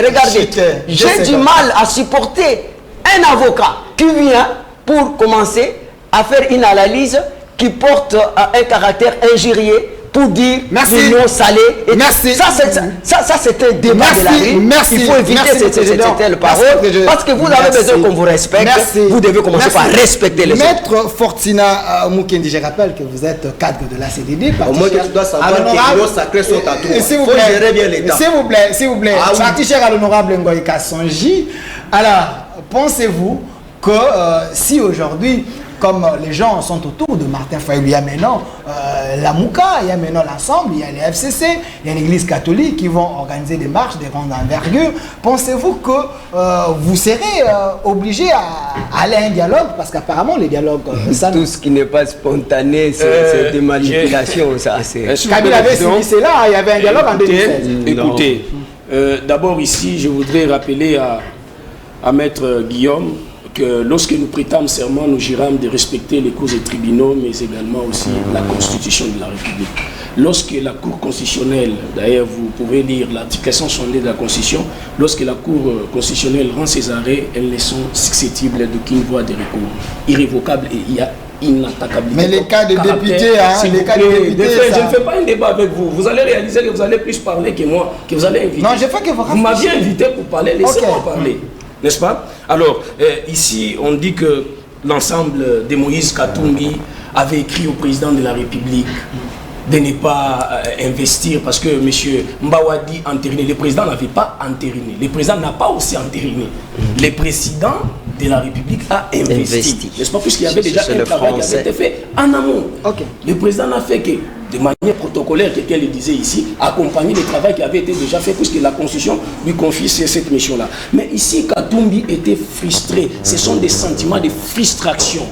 j'ai du mal à supporter un avocat qui vient pour commencer à faire une analyse qui porte un caractère injurieux pour dire l'union salée. Merci. Ça, c'est un débat de la rue. Il faut éviter cette telle parole. Parce que vous avez besoin qu'on vous respecte. Vous devez commencer par respecter les autres. Maître Fortina Mukendi, je rappelle que vous êtes cadre de la CDD. Au moins que tu dois savoir que l'union sacrée sont à toi. S'il vous plaît, parti cher à l'honorable Ngoï Kassonji. Alors, pensez-vous que si aujourd'hui, comme les gens sont autour de Martin Fayulu, il y a maintenant la Mouka, il y a maintenant l'ensemble, il y a les FCC, il y a l'église catholique qui vont organiser des marches, des grandes envergures. Pensez-vous que vous serez obligé à aller à un dialogue? Parce qu'apparemment, les dialogues... tout ce qui n'est pas spontané, c'est des manipulations. Kabila avait suivi cela, il y avait un dialogue en 2016. Écoutez, d'abord ici, je voudrais rappeler à Maître Guillaume que lorsque nous prêtâmes serment, nous jurâmes de respecter les causes des tribunaux, mais également aussi la Constitution de la République. Lorsque la Cour constitutionnelle, d'ailleurs vous pouvez lire l'article 162 de la Constitution, lorsque la Cour constitutionnelle rend ses arrêts, elles ne sont susceptibles d'aucune voie de recours, irrévocable et il y a inattaquabilité. Mais les cas de députés, les cas de députés, je ne fais pas un débat avec vous. Vous allez réaliser que vous allez plus parler que moi, que vous allez inviter. Non, je fais que vous m'aviez invité pour parler, laissez-moi parler. N'est-ce pas? Alors, ici, on dit que l'ensemble de Moïse Katumbi avait écrit au président de la République de ne pas investir parce que M. Mbawadi entériné. Le président n'avait pas entériné. Le président n'a pas aussi entériné. Le président de la République a investi. N'est-ce pas? Puisqu'il y avait déjà un travail qui avait été fait en amont. Le président n'a fait que, de manière protocolaire, quelqu'un le disait ici, accompagner le travail qui avait été déjà fait puisque la Constitution lui confie cette mission-là. Mais ici, Katumbi était frustré. Ce sont des sentiments de frustration.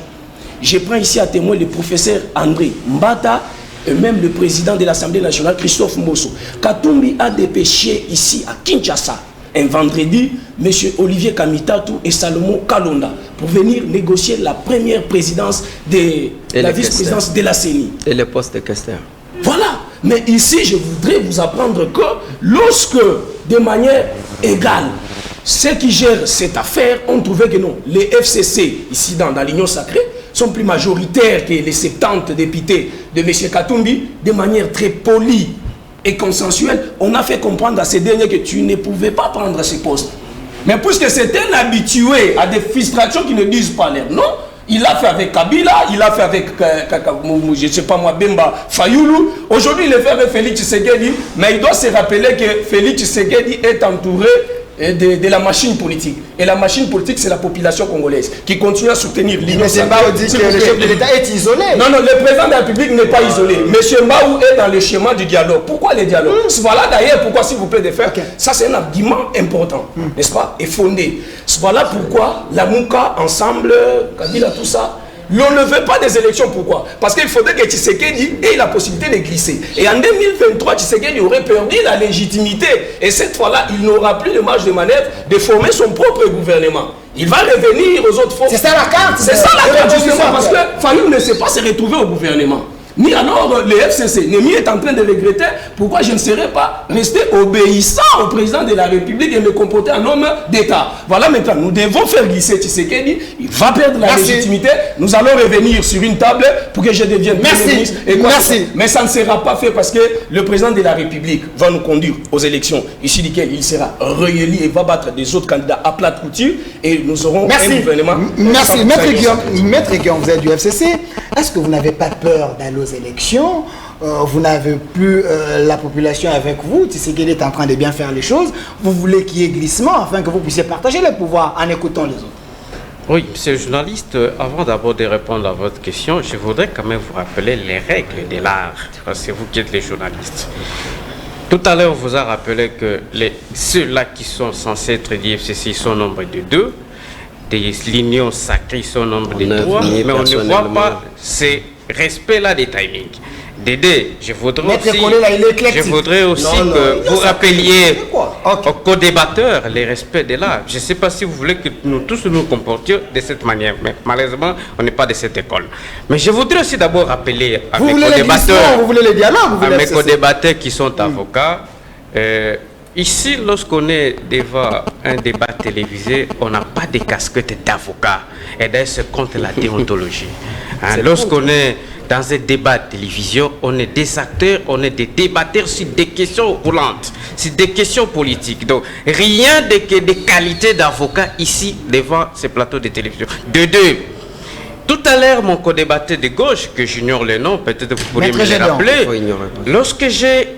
Je prends ici à témoin le professeur André Mbata et même le président de l'Assemblée nationale, Christophe Mosso. Katumbi a dépêché ici à Kinshasa un vendredi, M. Olivier Kamitatu et Salomon Kalonda pour venir négocier la première présidence la vice-présidence de la CENI. Et le poste de questeur. Voilà. Mais ici, je voudrais vous apprendre que lorsque, de manière égale, ceux qui gèrent cette affaire ont trouvé que non, les FCC, ici dans l'Union sacrée, sont plus majoritaires que les 70 députés de M. Katumbi, de manière très polie et consensuelle, on a fait comprendre à ces derniers que tu ne pouvais pas prendre ce poste. Mais puisque c'est un habitué à des frustrations qui ne disent pas l'air, non, il l'a fait avec Kabila, il l'a fait avec, je ne sais pas moi, Bemba Fayulu. Aujourd'hui, il le fait avec Félix Tshisekedi, mais il doit se rappeler que Félix Tshisekedi est entouré de la machine politique. Et la machine politique, c'est la population congolaise qui continue à soutenir l'Union sacrée. Mais dit que le chef de l'État est isolé. Non, le président de la République n'est pas isolé. M. Mbaou est dans le schéma du dialogue. Pourquoi le dialogue? Voilà d'ailleurs pourquoi, s'il vous plaît, de faire. Ça, c'est un argument important, n'est-ce pas? Et fondé. Voilà pourquoi la Mouka, ensemble, Kabila, tout ça, l'on ne veut pas des élections. Pourquoi? Parce qu'il faudrait que Tshisekedi ait la possibilité de glisser. Et en 2023, Tshisekedi aurait perdu la légitimité. Et cette fois-là, il n'aura plus de marge de manœuvre de former son propre gouvernement. Il va revenir aux autres forces. C'est ça la carte. C'est ça la carte, justement, parce que Fayou ne sait pas se retrouver au gouvernement. Ni alors les FCC. Némi est en train de regretter pourquoi je ne serais pas resté obéissant au président de la République et me comporter en homme d'État. Voilà maintenant, nous devons faire glisser Tshisekedi. Il va perdre la légitimité. Nous allons revenir sur une table pour que je devienne Premier ministre. Merci. Mais ça ne sera pas fait parce que le président de la République va nous conduire aux élections, ici duquel il sera réélu et va battre des autres candidats à plate couture et nous aurons un gouvernement. Merci. Maître Guillaume, vous êtes du FCC. Est-ce que vous n'avez pas peur d'aller aux élections? Vous n'avez plus la population avec vous. Tshisekedi est en train de bien faire les choses. Vous voulez qu'il y ait glissement afin que vous puissiez partager le pouvoir en écoutant les autres. Oui, monsieur le journaliste, avant d'abord de répondre à votre question, je voudrais quand même vous rappeler les règles de l'art, parce que c'est vous qui êtes les journalistes. Tout à l'heure, on vous a rappelé que ceux-là qui sont censés être d'IFCC sont au nombre de 2. Des lignes sacrées sont au nombre de 3. Mais on ne voit pas ces respects-là des timings. Dédé, je voudrais aussi que vous rappeliez aux co-débatteurs les respects de l'art. Je ne sais pas si vous voulez que nous tous nous comportions de cette manière, mais malheureusement, on n'est pas de cette école. Mais je voudrais aussi d'abord rappeler à mes co-débatteurs qui sont avocats, ici, lorsqu'on est devant un débat télévisé, on n'a pas de casquette d'avocat. Et d'ailleurs, c'est contre la déontologie. Lorsqu'on est dans un débat de télévision, on est des acteurs, on est des débatteurs sur des questions roulantes, sur des questions politiques. Donc, rien de qualité d'avocat ici devant ces plateaux de télévision. De deux, tout à l'heure, mon co-débatteur de gauche, que j'ignore le nom, peut-être vous pourriez me le rappeler, lorsque j'ai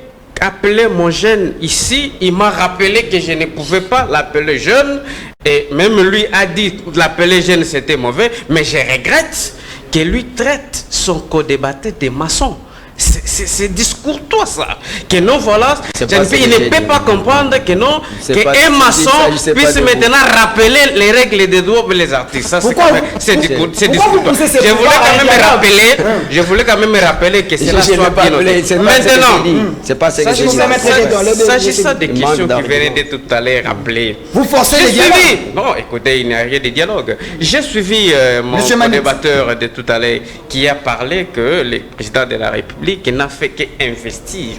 appelé mon jeune ici, il m'a rappelé que je ne pouvais pas l'appeler jeune, et même lui a dit que l'appeler jeune c'était mauvais, mais je regrette que lui traite son co-débatteur de maçon. C'est discourtois ça. Que non, voilà, il ne peut pas comprendre que non, qu'un maçon puisse maintenant rappeler les règles des droits pour les artistes. Ça, c'est discourtois. Je voulais quand même me rappeler que cela soit bien noté. Maintenant, s'agissant des questions qui venaient de tout à l'heure rappeler. Vous forcez les dialogues. Non, écoutez, il n'y a rien de dialogue. J'ai suivi mon débatteur de tout à l'heure qui a parlé que le président de la République n'a fait qu'investir.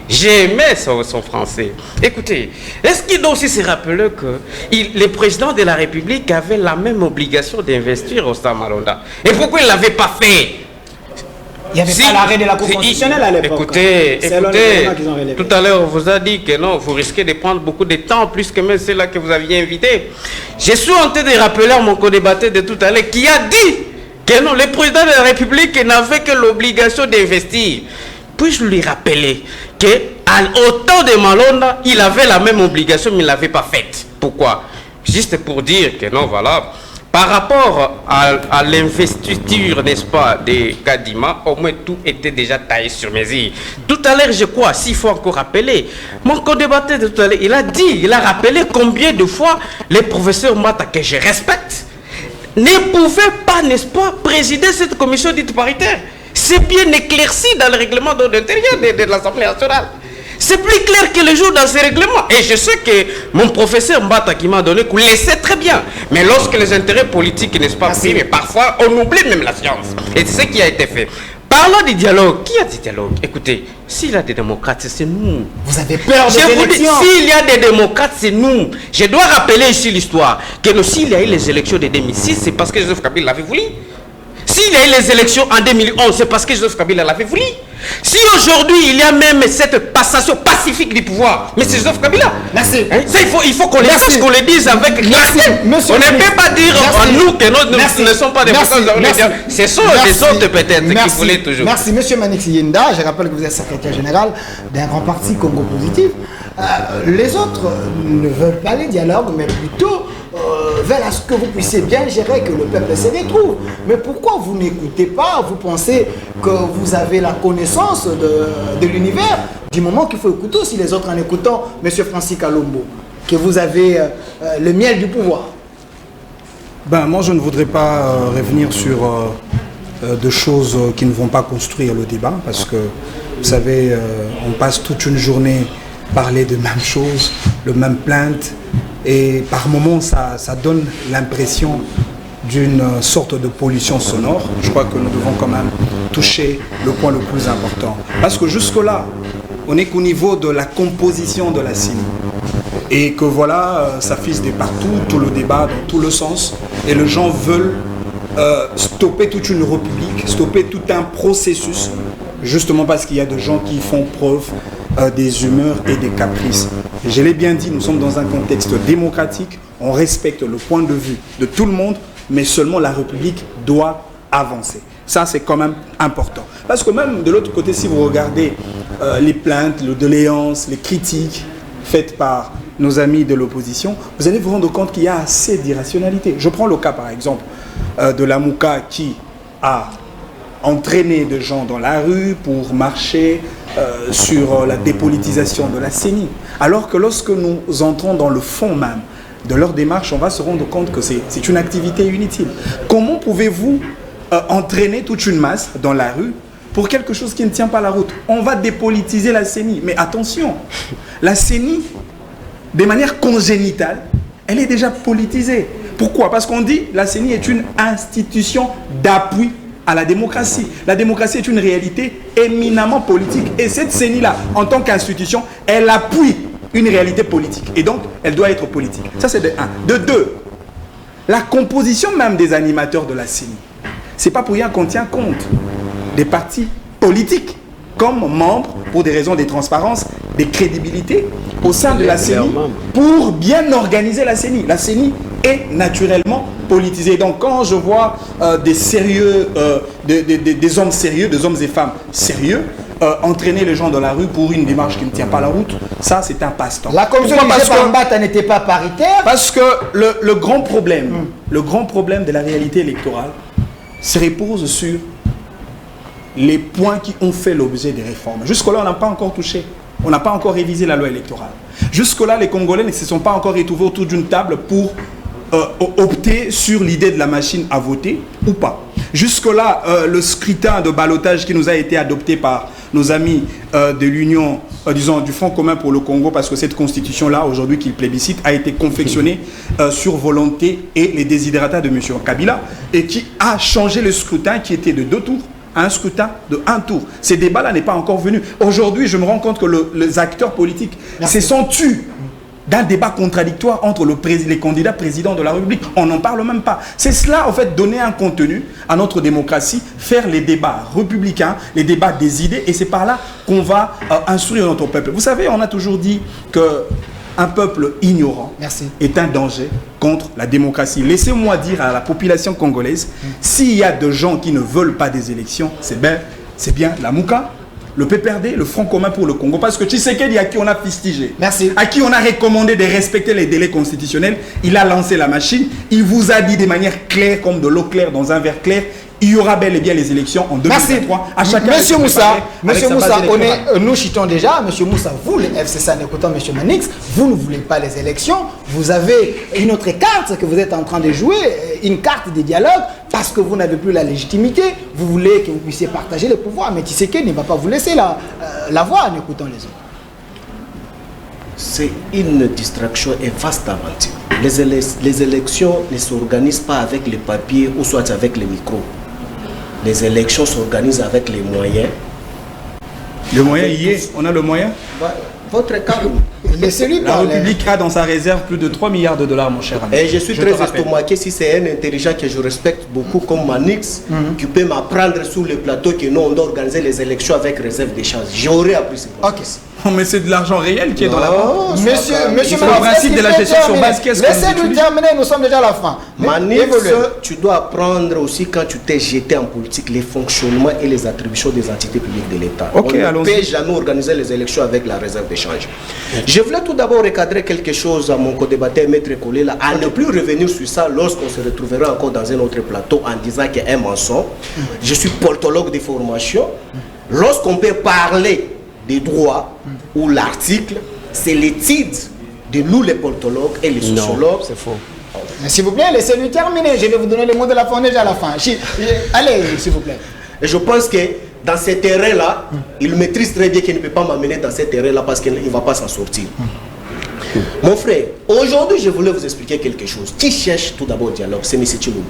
J'ai aimé son français. Écoutez, est-ce qu'il doit aussi se rappeler que le président de la République avait la même obligation d'investir au Stade Malonda? Et pourquoi il ne l'avait pas fait? Il n'y avait pas l'arrêt de la Cour constitutionnelle à l'époque. Écoutez, tout à l'heure, on vous a dit que non, vous risquez de prendre beaucoup de temps, plus que même ceux-là que vous aviez invités. Je suis en train de rappeler à mon co-débatteur de tout à l'heure qui a dit que non, le président de la République n'avait que l'obligation d'investir. Puis-je lui rappeler qu'au temps de Malonda, il avait la même obligation, mais il ne l'avait pas faite. Pourquoi? Juste pour dire que non, voilà. Par rapport à l'investiture, n'est-ce pas, des Kadima, au moins tout était déjà taillé sur mesure. Tout à l'heure, je crois, s'il faut encore rappeler, mon co-débatteur de tout à l'heure, il a rappelé combien de fois les professeurs Mata, que je respecte, ne pouvaient pas, n'est-ce pas, présider cette commission dite paritaire. C'est bien éclairci dans le règlement d'ordre intérieur de l'Assemblée nationale. C'est plus clair que le jour dans ces règlements. Et je sais que mon professeur Mbata qui m'a donné, le sait très bien. Mais lorsque les intérêts politiques, n'est-ce pas, pris, mais parfois on oublie même la science. Et c'est ce qui a été fait. Parlons du dialogue. Qui a dit dialogue? Écoutez, s'il y a des démocrates, c'est nous. Vous avez peur de l'élection? Je vous dis, s'il y a des démocrates, c'est nous. Je dois rappeler ici l'histoire. Que s'il y a eu les élections de 2006, c'est parce que Joseph Kabila l'avait voulu. S'il y a eu les élections en 2011, c'est parce que Joseph Kabila l'avait voulu. Si aujourd'hui il y a même cette passation pacifique du pouvoir, mais c'est Joseph Kabila. Merci. Ça, il faut qu'on le sache, qu'on le dise avec clarté. On ne peut pas dire à nous que nous ne sommes pas des démocrates. Ce sont les autres peut-être qui voulaient toujours. Merci, monsieur Manixi Yenda. Je rappelle que vous êtes secrétaire général d'un grand parti Congo Positif. Les autres ne veulent pas les dialogues, mais plutôt veulent à ce que vous puissiez bien gérer, que le peuple se retrouve. Mais pourquoi vous n'écoutez pas? Vous pensez que vous avez la connaissance de l'univers, du moment qu'il faut écouter aussi les autres en écoutant M. Francis Kalombo, que vous avez le miel du pouvoir. Ben, moi, je ne voudrais pas revenir sur de choses qui ne vont pas construire le débat, parce que, vous savez, on passe toute une journée parler de même choses, de même plainte, et par moments ça donne l'impression d'une sorte de pollution sonore. Je crois que nous devons quand même toucher le point le plus important. Parce que jusque-là, on n'est qu'au niveau de la composition de la CENI. Et que voilà, ça fise de partout, tout le débat dans tout le sens, et les gens veulent stopper toute une république, stopper tout un processus, justement parce qu'il y a des gens qui font preuve des humeurs et des caprices. Et je l'ai bien dit, nous sommes dans un contexte démocratique, on respecte le point de vue de tout le monde, mais seulement la République doit avancer. Ça, c'est quand même important. Parce que même de l'autre côté, si vous regardez les plaintes, les doléances, les critiques faites par nos amis de l'opposition, vous allez vous rendre compte qu'il y a assez d'irrationalité. Je prends le cas, par exemple, de la Mouka qui a entraîner des gens dans la rue pour marcher sur la dépolitisation de la CENI. Alors que lorsque nous entrons dans le fond même de leur démarche, on va se rendre compte que c'est une activité inutile. Comment pouvez-vous entraîner toute une masse dans la rue pour quelque chose qui ne tient pas la route? On va dépolitiser la CENI. Mais attention, la CENI, de manière congénitale, elle est déjà politisée. Pourquoi? Parce qu'on dit que la CENI est une institution d'appui à la démocratie. La démocratie est une réalité éminemment politique. Et cette CENI-là, en tant qu'institution, elle appuie une réalité politique. Et donc, elle doit être politique. Ça, c'est de un. De deux, la composition même des animateurs de la CENI. C'est pas pour rien qu'on tient compte des partis politiques comme membres pour des raisons de transparence, de crédibilité au sein de la CENI pour bien organiser la CENI. La CENI est naturellement politisée. Donc quand je vois des hommes sérieux, des hommes et femmes sérieux, entraîner les gens dans la rue pour une démarche qui ne tient pas la route, ça c'est un passe-temps. La commission de Mbata n'était pas paritaire. Parce que le grand problème de la réalité électorale se repose sur les points qui ont fait l'objet des réformes. Jusque-là, on n'a pas encore touché. On n'a pas encore révisé la loi électorale. Jusque-là, les Congolais ne se sont pas encore retrouvés autour d'une table pour opter sur l'idée de la machine à voter ou pas. Jusque-là, le scrutin de ballottage qui nous a été adopté par nos amis de l'Union, disons, du Front commun pour le Congo, parce que cette constitution-là, aujourd'hui, qu'il plébiscite, a été confectionnée sur volonté et les désidératas de M. Kabila, et qui a changé le scrutin qui était de 2 tours à un scrutin de 1 tour. Ces débats-là n'est pas encore venu. Aujourd'hui, je me rends compte que les acteurs politiques se sont tus d'un débat contradictoire entre les candidats présidents de la République. On n'en parle même pas. C'est cela, en fait, donner un contenu à notre démocratie, faire les débats républicains, les débats des idées, et c'est par là qu'on va instruire notre peuple. Vous savez, on a toujours dit qu'un peuple ignorant est un danger contre la démocratie. Laissez-moi dire à la population congolaise, s'il y a des gens qui ne veulent pas des élections, c'est bien la Mouka, le PPRD, le Front commun pour le Congo, parce que Tshisekedi, à qui on a fustigé, à qui on a recommandé de respecter les délais constitutionnels, il a lancé la machine, il vous a dit de manière claire, comme de l'eau claire dans un verre clair, il y aura bel et bien les élections en 2023. À chacun Monsieur Moussa, nous chitons déjà. Monsieur Moussa, vous, les FCC, en écoutant Monsieur Manix, vous ne voulez pas les élections. Vous avez une autre carte que vous êtes en train de jouer, une carte de dialogue, parce que vous n'avez plus la légitimité. Vous voulez que vous puissiez partager le pouvoir, mais Tshisekedi ne va pas vous laisser la voix en écoutant les autres. C'est une distraction et vaste aventure. Les élections ne s'organisent pas avec les papiers ou soit avec les micros. Les élections s'organisent avec les moyens. Le moyen y est. On a le moyen. Votre cas, la République a dans sa réserve plus de 3 milliards de dollars, mon cher ami. Et je suis très estomaqué si c'est un intelligent que je respecte beaucoup comme Manix, qui peut m'apprendre sur le plateau que nous, on doit organiser les élections avec réserve de chances. J'aurais appris ce processus. Oh, mais c'est de l'argent réel qui est dans la banque. Monsieur, c'est le principe de la gestion sur base. Laissez-nous terminer, nous sommes déjà à la fin. Manix, tu dois apprendre aussi quand tu t'es jeté en politique les fonctionnements et les attributions des entités publiques de l'État. On ne peut jamais organiser les élections avec la réserve d'échange. Je voulais tout d'abord recadrer quelque chose à mon co-débatteur, Maître Kolela, à ne plus revenir sur ça lorsqu'on se retrouvera encore dans un autre plateau en disant qu'il y a un mensonge. Je suis politologue de formation. Lorsqu'on peut parler des droits ou l'article, c'est l'étude de nous les politologues et les sociologues. C'est faux. S'il vous plaît, laissez-nous terminer. Je vais vous donner les mots de la fin déjà à la fin. Allez, s'il vous plaît. Et je pense que dans ce terrain-là, il maîtrise très bien qu'il ne peut pas m'amener dans ce terrain-là parce qu'il ne va pas s'en sortir. Mon frère, aujourd'hui, je voulais vous expliquer quelque chose. Qui cherche tout d'abord le dialogue? C'est M. Tshilombo.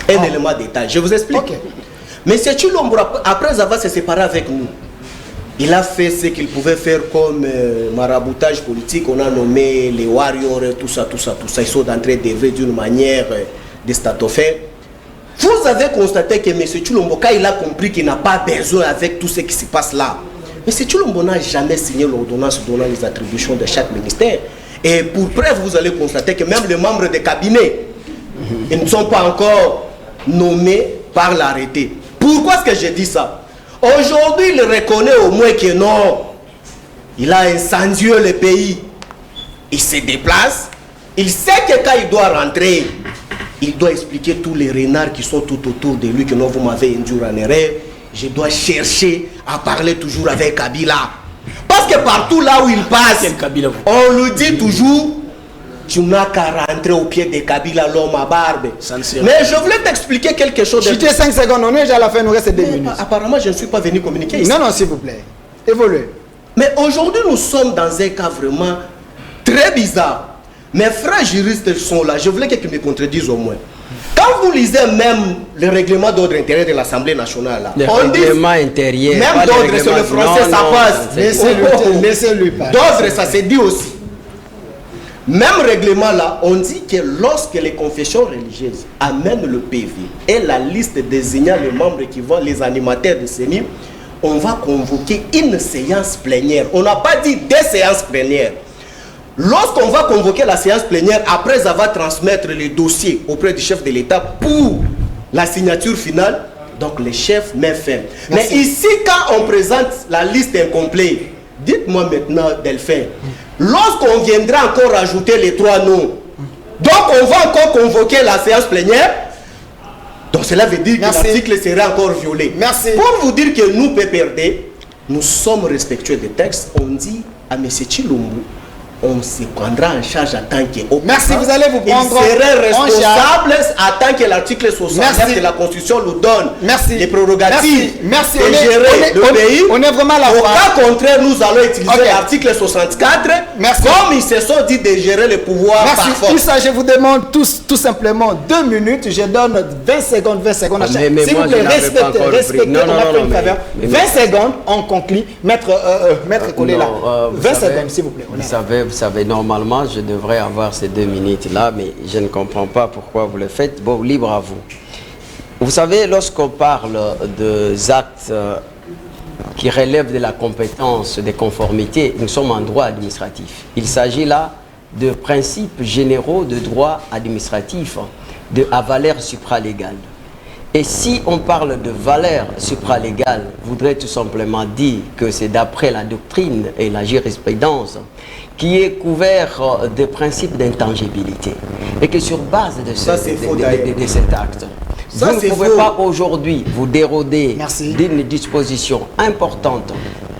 Un élément détail. Je vous explique. M. Tshilombo, après avoir se séparé avec nous, il a fait ce qu'il pouvait faire comme maraboutage politique. On a nommé les warriors, tout ça. Ils sont entrés d'œuvrer d'une manière de statophère. Vous avez constaté que M. Tshilombo, quand il a compris qu'il n'a pas besoin avec tout ce qui se passe là, M. Tshilombo n'a jamais signé l'ordonnance donnant les attributions de chaque ministère. Et pour preuve, vous allez constater que même les membres des cabinets, ils ne sont pas encore nommés par l'arrêté. Pourquoi est-ce que je dis ça? Aujourd'hui, il reconnaît au moins que non, il a incendié le pays. Il se déplace, il sait que quand il doit rentrer, il doit expliquer tous les renards qui sont tout autour de lui, que non, vous m'avez induit en erreur. Je dois chercher à parler toujours avec Kabila. Parce que partout là où il passe, on lui dit toujours, tu n'as qu'à rentrer au pied de Kabila, l'homme à barbe. Mais je voulais t'expliquer quelque chose. Je t'ai 5 secondes, on est déjà à la fin, il nous reste 2 minutes. Apparemment, je ne suis pas venu communiquer ici. Non, non, s'il vous plaît. Évoluez. Mais aujourd'hui, nous sommes dans un cas vraiment très bizarre. Mes frères juristes sont là. Je voulais qu'ils me contredisent au moins. Quand vous lisez même le règlement d'ordre intérieur de l'Assemblée nationale, là, le règlement intérieur, même d'ordre sur le français, ça passe. Laissez-lui passer. D'ordre, ça se dit aussi. Même règlement là, on dit que lorsque les confessions religieuses amènent le PV et la liste désignant les membres qui vont, les animateurs de CENI, on va convoquer une séance plénière. On n'a pas dit des séances plénières. Lorsqu'on va convoquer la séance plénière, après avoir transmettre les dossiers auprès du chef de l'État pour la signature finale, donc le chef met fin. Mais ici, quand on présente la liste incomplète, dites-moi maintenant, Delphin, lorsqu'on viendra encore ajouter les 3 noms, donc on va encore convoquer la séance plénière, donc cela veut dire que l'article sera encore violé. Merci. Pour vous dire que nous, PPRD, nous sommes respectueux des textes, on dit à M. Chilombo, on se prendra en charge en tant que Merci, vous allez vous prendre. Il serait responsable en tant que l'article 69 de la Constitution nous donne les prérogatives Merci. de gérer le pays. On est vraiment là. Au cas contraire, nous allons utiliser l'article 64 comme ils se sont dit de gérer le pouvoir par force. Ça, je vous demande tout simplement 2 minutes. Je donne 20 secondes à chaque. S'il vous plaît, respectez. On a fait une faveur. 20 secondes, on conclut. Maître Collé là. 20 secondes, s'il vous plaît. Vous savez, normalement, je devrais avoir ces 2 minutes-là, mais je ne comprends pas pourquoi vous le faites. Bon, libre à vous. Vous savez, lorsqu'on parle des actes qui relèvent de la compétence des conformités, nous sommes en droit administratif. Il s'agit là de principes généraux de droit administratif à valeur supralégale. Et si on parle de valeur supralégale, voudrait tout simplement dire que c'est d'après la doctrine et la jurisprudence qui est couvert des principes d'intangibilité. Et que sur base de cet acte, vous ne pouvez pas aujourd'hui vous déroder d'une disposition importante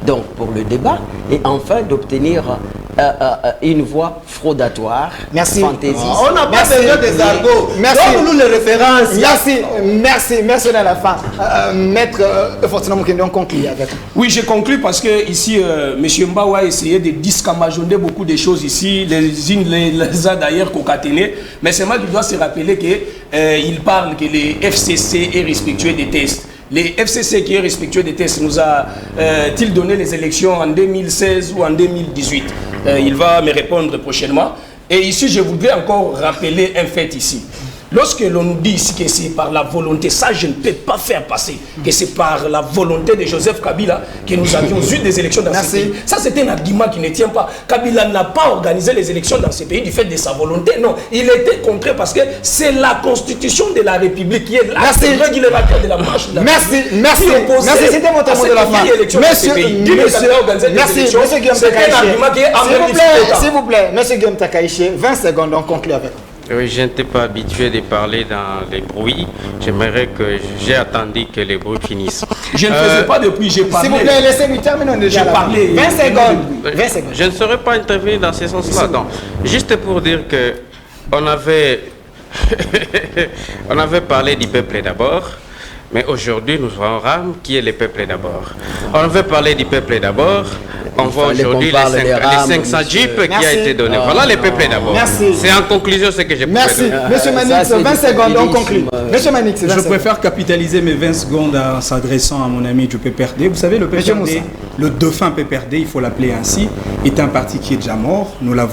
donc pour le débat et enfin d'obtenir une voie fraudatoire, fantaisiste. On n'a pas besoin des argots. Donne-nous les références. Merci à la fin. Maître Fortuné Moukende, on conclut avec. Oui, je conclue parce que ici, M. Mbawa a essayé de discamajonner beaucoup de choses ici, les unes les a d'ailleurs concaténées, mais c'est moi qui dois se rappeler qu'il parle que les FCC est respectueux des tests. Les FCC qui est respectueux des tests nous a-t-il donné les élections en 2016 ou en 2018? Il va me répondre prochainement. Et ici, je voudrais encore rappeler un fait ici. Lorsque l'on nous dit ici que c'est par la volonté, ça je ne peux pas faire passer, que c'est par la volonté de Joseph Kabila que nous avions eu des élections dans ce pays. Ça c'est un argument qui ne tient pas. Kabila n'a pas organisé les élections dans ce pays du fait de sa volonté. Non, il était contraint parce que c'est la constitution de la République qui est l'acte régulateur de la marche. Merci, c'était votre mot de la fin. Merci, monsieur Guillaume Takaïché. S'il vous plaît, monsieur Guillaume Takaïché, 20 secondes, on conclut avec. Oui, je n'étais pas habitué de parler dans les bruits. J'aimerais que j'ai attendu que les bruits finissent. Je ne faisais pas depuis, j'ai parlé. S'il vous plaît, laissez-lui terminer, on est déjà là. 20 secondes. Je ne saurais pas intervenir dans ce sens-là. Donc, juste pour dire que on avait parlé du peuple d'abord. Mais aujourd'hui, nous voyons Ram qui est le peuple d'abord. On veut parler du peuple d'abord. On voit aujourd'hui les 500 jeeps qui a été donné. Voilà le peuple d'abord. C'est en conclusion ce que j'ai Merci. Monsieur Manix, 20 secondes, on conclut. Monsieur Manix, je préfère capitaliser mes 20 secondes en s'adressant à mon ami du PPRD. Vous savez, le PPRD, le dauphin PPRD, il faut l'appeler ainsi, est un parti qui est déjà mort. Nous l'avons